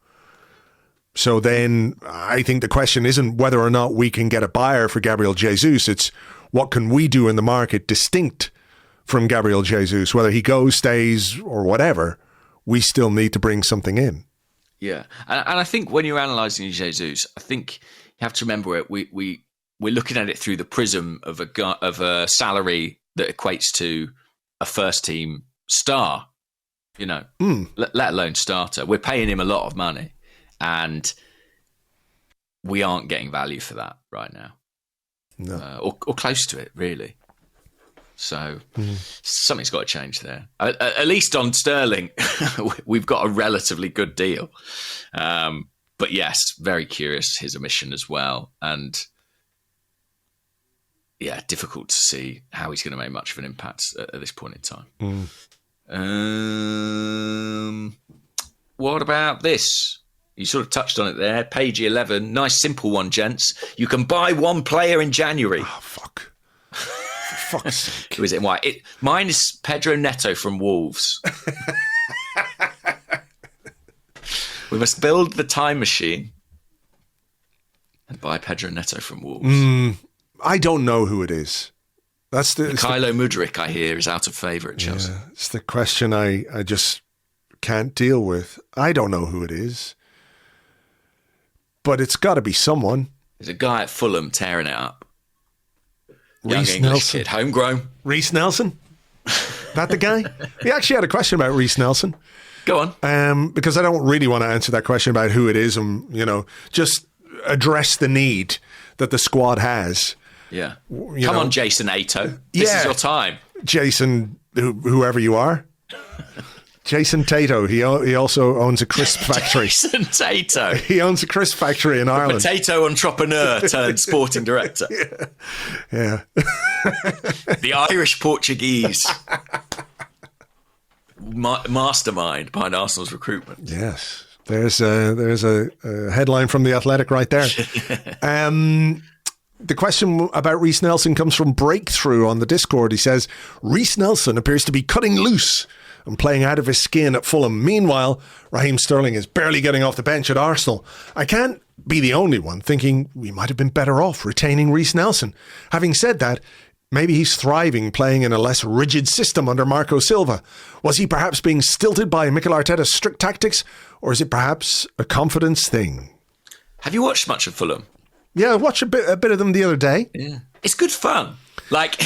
Speaker 1: So then I think the question isn't whether or not we can get a buyer for Gabriel Jesus. It's what can we do in the market distinct from Gabriel Jesus, whether he goes, stays, or whatever. We still need to bring something in.
Speaker 2: Yeah, and I think when you're analysing Jesus, I think you have to remember it. We're looking at it through the prism of a salary that equates to a first team star. You know, let alone starter. We're paying him a lot of money, and we aren't getting value for that right now, or close to it, really. So something's got to change there. At least on Sterling, we've got a relatively good deal. But yes, very curious his omission as well. And yeah, difficult to see how he's going to make much of an impact at this point in time. What about this? You sort of touched on it there. Page 11. Nice simple one, gents. You can buy one player in January.
Speaker 1: Oh, fuck. For fuck's sake.
Speaker 2: Who is it? Why? Mine is Pedro Neto from Wolves. We must build the time machine and buy Pedro Neto from Wolves.
Speaker 1: I don't know who it is. That's
Speaker 2: Kylo Mudryk, I hear, is out of favour at Chelsea.
Speaker 1: Yeah, it's the question I just can't deal with. I don't know who it is. But it's got to be someone.
Speaker 2: There's a guy at Fulham tearing it up. Young
Speaker 1: Reece
Speaker 2: English
Speaker 1: Nelson.
Speaker 2: kid, homegrown.
Speaker 1: Reece Nelson? That the guy? We actually had a question about Reece Nelson.
Speaker 2: Go on.
Speaker 1: Because I don't really want to answer that question about who it is and, just address the need that the squad has.
Speaker 2: Yeah. Come on, Jason Ato. This is your time.
Speaker 1: Jason, whoever you are. Jason Tato. He also owns a crisp factory.
Speaker 2: Jason Tato.
Speaker 1: He owns a crisp factory in Ireland.
Speaker 2: Potato entrepreneur turned sporting director.
Speaker 1: Yeah.
Speaker 2: The Irish Portuguese mastermind behind Arsenal's recruitment.
Speaker 1: Yes. There's a headline from The Athletic right there. The question about Reece Nelson comes from Breakthrough on the Discord. He says, Reece Nelson appears to be cutting loose and playing out of his skin at Fulham. Meanwhile, Raheem Sterling is barely getting off the bench at Arsenal. I can't be the only one thinking we might have been better off retaining Reece Nelson. Having said that, maybe he's thriving playing in a less rigid system under Marco Silva. Was he perhaps being stilted by Mikel Arteta's strict tactics, or is it perhaps a confidence thing?
Speaker 2: Have you watched much of Fulham?
Speaker 1: Yeah, I watched a bit of them the other day.
Speaker 2: Yeah. It's good fun. Like,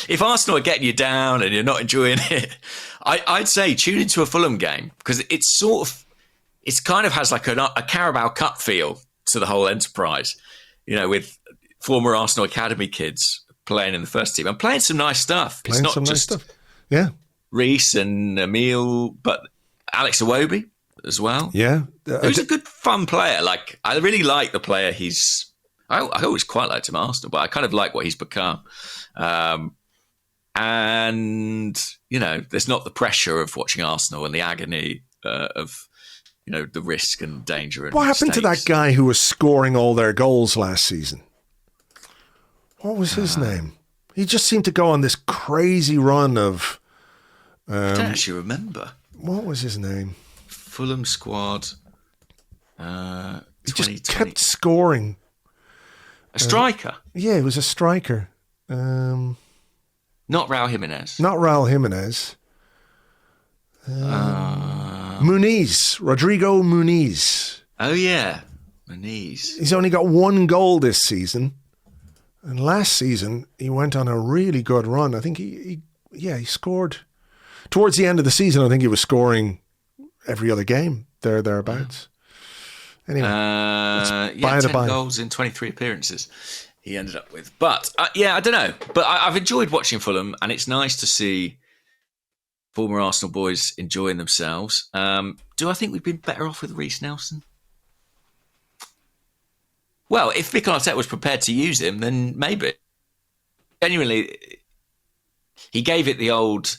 Speaker 2: if Arsenal are getting you down and you're not enjoying it, I'd say tune into a Fulham game, because it's kind of has like a Carabao Cup feel to the whole enterprise, with former Arsenal Academy kids playing in the first team and playing some nice stuff. It's not just nice stuff. Yeah. Reece and Emile, but Alex Iwobi as well.
Speaker 1: Yeah.
Speaker 2: He's a good, fun player. Like, I really like the player I always quite liked him at Arsenal, but I kind of like what he's become. And, there's not the pressure of watching Arsenal and the agony of, the risk and danger. And
Speaker 1: what happened to that guy who was scoring all their goals last season? What was his name? He just seemed to go on this crazy run of...
Speaker 2: I don't actually remember.
Speaker 1: What was his name?
Speaker 2: Fulham squad.
Speaker 1: He just kept scoring.
Speaker 2: A striker?
Speaker 1: Yeah, he was a striker.
Speaker 2: Not Raul Jimenez.
Speaker 1: Not Raul Jimenez. Rodrigo Muniz.
Speaker 2: Oh, yeah. Muniz.
Speaker 1: He's only got 1 goal this season. And last season, he went on a really good run. I think he scored. Towards the end of the season, I think he was scoring every other game, thereabouts. Anyway,
Speaker 2: 10 goals in 23 appearances he ended up with. But, I don't know. But I've enjoyed watching Fulham, and it's nice to see former Arsenal boys enjoying themselves. Do I think we've been better off with Reece Nelson? Well, if Mikel Arteta was prepared to use him, then maybe. Genuinely, he gave it the old,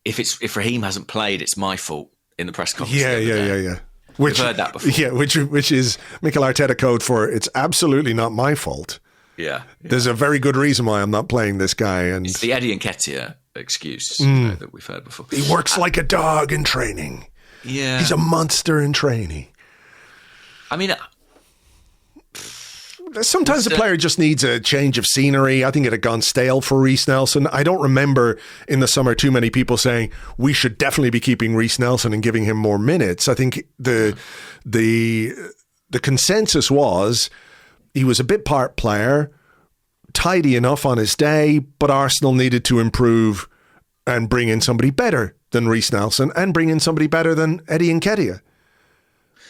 Speaker 2: if Raheem hasn't played, it's my fault in the press conference.
Speaker 1: Yeah.
Speaker 2: We've heard that before.
Speaker 1: Yeah, which is Mikel Arteta code for it's absolutely not my fault.
Speaker 2: Yeah.
Speaker 1: There's a very good reason why I'm not playing this guy. And
Speaker 2: it's the Eddie Nketiah excuse that we've heard before.
Speaker 1: He works like a dog in training.
Speaker 2: Yeah.
Speaker 1: He's a monster in training.
Speaker 2: I mean,
Speaker 1: sometimes the player just needs a change of scenery. I think it had gone stale for Reece Nelson. I don't remember in the summer too many people saying we should definitely be keeping Reece Nelson and giving him more minutes. I think the consensus was he was a bit part player, tidy enough on his day, but Arsenal needed to improve and bring in somebody better than Reece Nelson and bring in somebody better than Eddie Nketiah.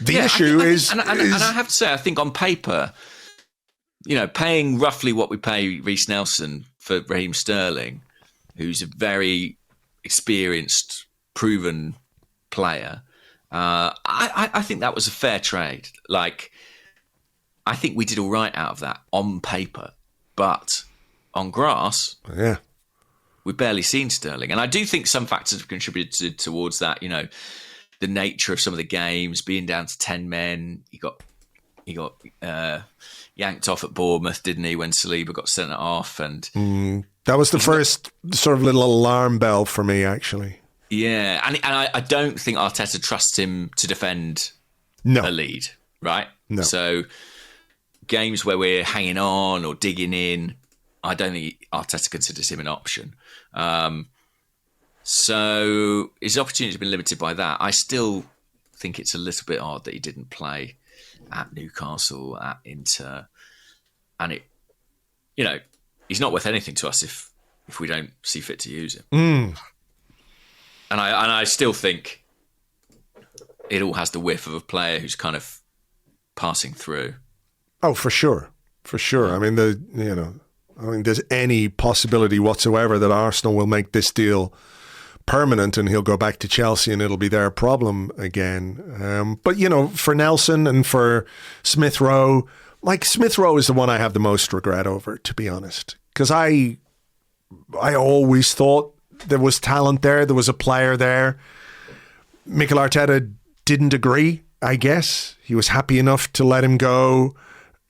Speaker 1: The issue is...
Speaker 2: And I have to say, I think on paper... paying roughly what we pay Reece Nelson for Raheem Sterling, who's a very experienced, proven player, I think that was a fair trade. Like, I think we did all right out of that on paper, but on grass, we've barely seen Sterling. And I do think some factors have contributed towards that. The nature of some of the games, being down to 10 men. He got yanked off at Bournemouth, didn't he, when Saliba got sent off? And
Speaker 1: that was the first sort of little alarm bell for me, actually.
Speaker 2: Yeah, and I don't think Arteta trusts him to defend a lead, right?
Speaker 1: No.
Speaker 2: So games where we're hanging on or digging in, I don't think Arteta considers him an option. So his opportunities have been limited by that. I still think it's a little bit odd that he didn't play at Newcastle, at Inter, and he's not worth anything to us if we don't see fit to use him. And I still think it all has the whiff of a player who's kind of passing through.
Speaker 1: Oh, for sure. I mean, there's any possibility whatsoever that Arsenal will make this deal permanent and he'll go back to Chelsea and it'll be their problem again. But, for Nelson and for Smith Rowe, Smith Rowe is the one I have the most regret over, to be honest. Because I always thought there was talent there. There was a player there. Mikel Arteta didn't agree, I guess. He was happy enough to let him go.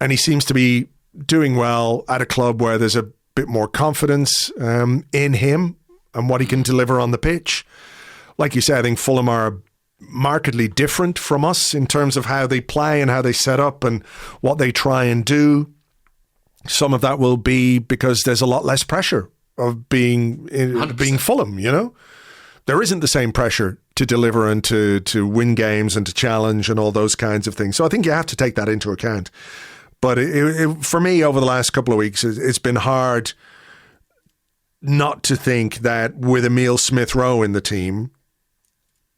Speaker 1: And he seems to be doing well at a club where there's a bit more confidence in him and what he can deliver on the pitch. Like you said, I think Fulham are markedly different from us in terms of how they play and how they set up and what they try and do. Some of that will be because there's a lot less pressure of being Fulham, There isn't the same pressure to deliver and to win games and to challenge and all those kinds of things. So I think you have to take that into account. But for me, over the last couple of weeks, it's been hard not to think that with Emile Smith-Rowe in the team,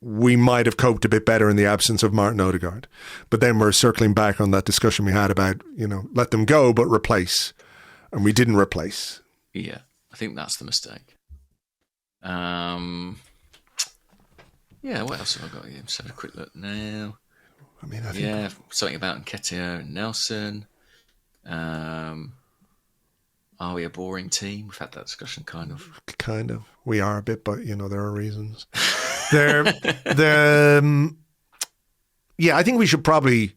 Speaker 1: we might have coped a bit better in the absence of Martin Odegaard. But then we're circling back on that discussion we had about, let them go, but replace. And we didn't replace.
Speaker 2: Yeah, I think that's the mistake. What else have I got here? Let's have a quick look now.
Speaker 1: I think
Speaker 2: something about Nketiah and Nelson. Are we a boring team? We've had that discussion, kind of.
Speaker 1: Kind of. We are a bit, but there are reasons. I think we should probably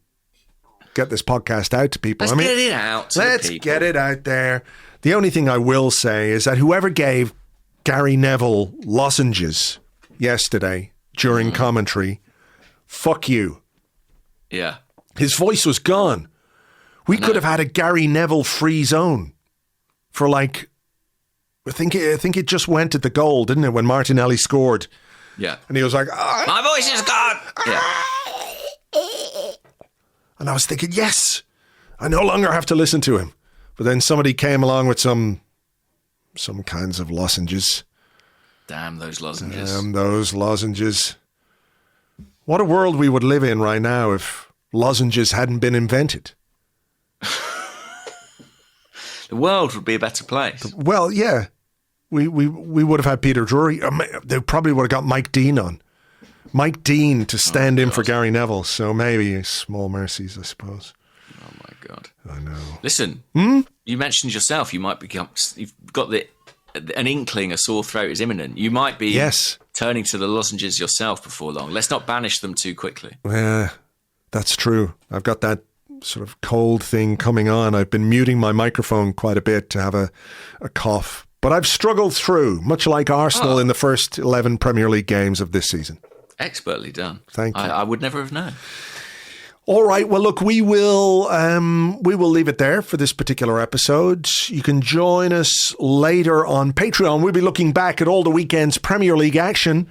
Speaker 1: get this podcast out to people.
Speaker 2: Let's get it out.
Speaker 1: Let's get it out there. The only thing I will say is that whoever gave Gary Neville lozenges yesterday during commentary, fuck you.
Speaker 2: Yeah.
Speaker 1: His voice was gone. We could have had a Gary Neville free zone for I think it just went at the goal, didn't it? When Martinelli scored
Speaker 2: Yeah.
Speaker 1: And he was like,
Speaker 2: my voice is gone. Yeah.
Speaker 1: And I was thinking, yes, I no longer have to listen to him. But then somebody came along with some kinds of lozenges.
Speaker 2: Damn those lozenges.
Speaker 1: Damn those lozenges. What a world we would live in right now if lozenges hadn't been invented.
Speaker 2: The world would be a better place.
Speaker 1: Well, yeah. We would have had Peter Drury. They probably would have got Mike Dean on. Mike Dean to stand in for Gary Neville. So maybe small mercies, I suppose.
Speaker 2: Oh, my God.
Speaker 1: I know.
Speaker 2: Listen, you mentioned yourself, you've got an inkling a sore throat is imminent. You might be turning to the lozenges yourself before long. Let's not banish them too quickly.
Speaker 1: Yeah, that's true. I've got that sort of cold thing coming on. I've been muting my microphone quite a bit to have a cough. But I've struggled through, much like Arsenal in the first 11 Premier League games of this season.
Speaker 2: Expertly done.
Speaker 1: Thank you.
Speaker 2: I would never have known.
Speaker 1: All right. Well, look, we will leave it there for this particular episode. You can join us later on Patreon. We'll be looking back at all the weekend's Premier League action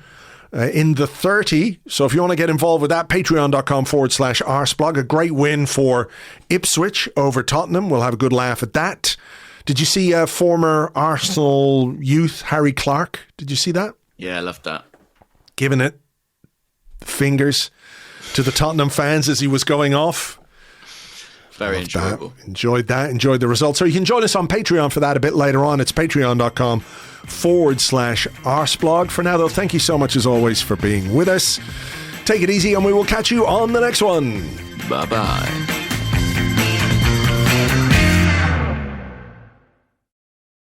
Speaker 1: in the 30. So if you want to get involved with that, patreon.com/Arseblog. A great win for Ipswich over Tottenham. We'll have a good laugh at that. Did you see former Arsenal youth Harry Clarke? Did you see that?
Speaker 2: Yeah, I loved that.
Speaker 1: Giving it fingers to the Tottenham fans as he was going off.
Speaker 2: Very enjoyable.
Speaker 1: That. Enjoyed that. Enjoyed the results. So you can join us on Patreon for that a bit later on. It's patreon.com/Arseblog. For now, though, thank you so much as always for being with us. Take it easy and we will catch you on the next one.
Speaker 2: Bye-bye.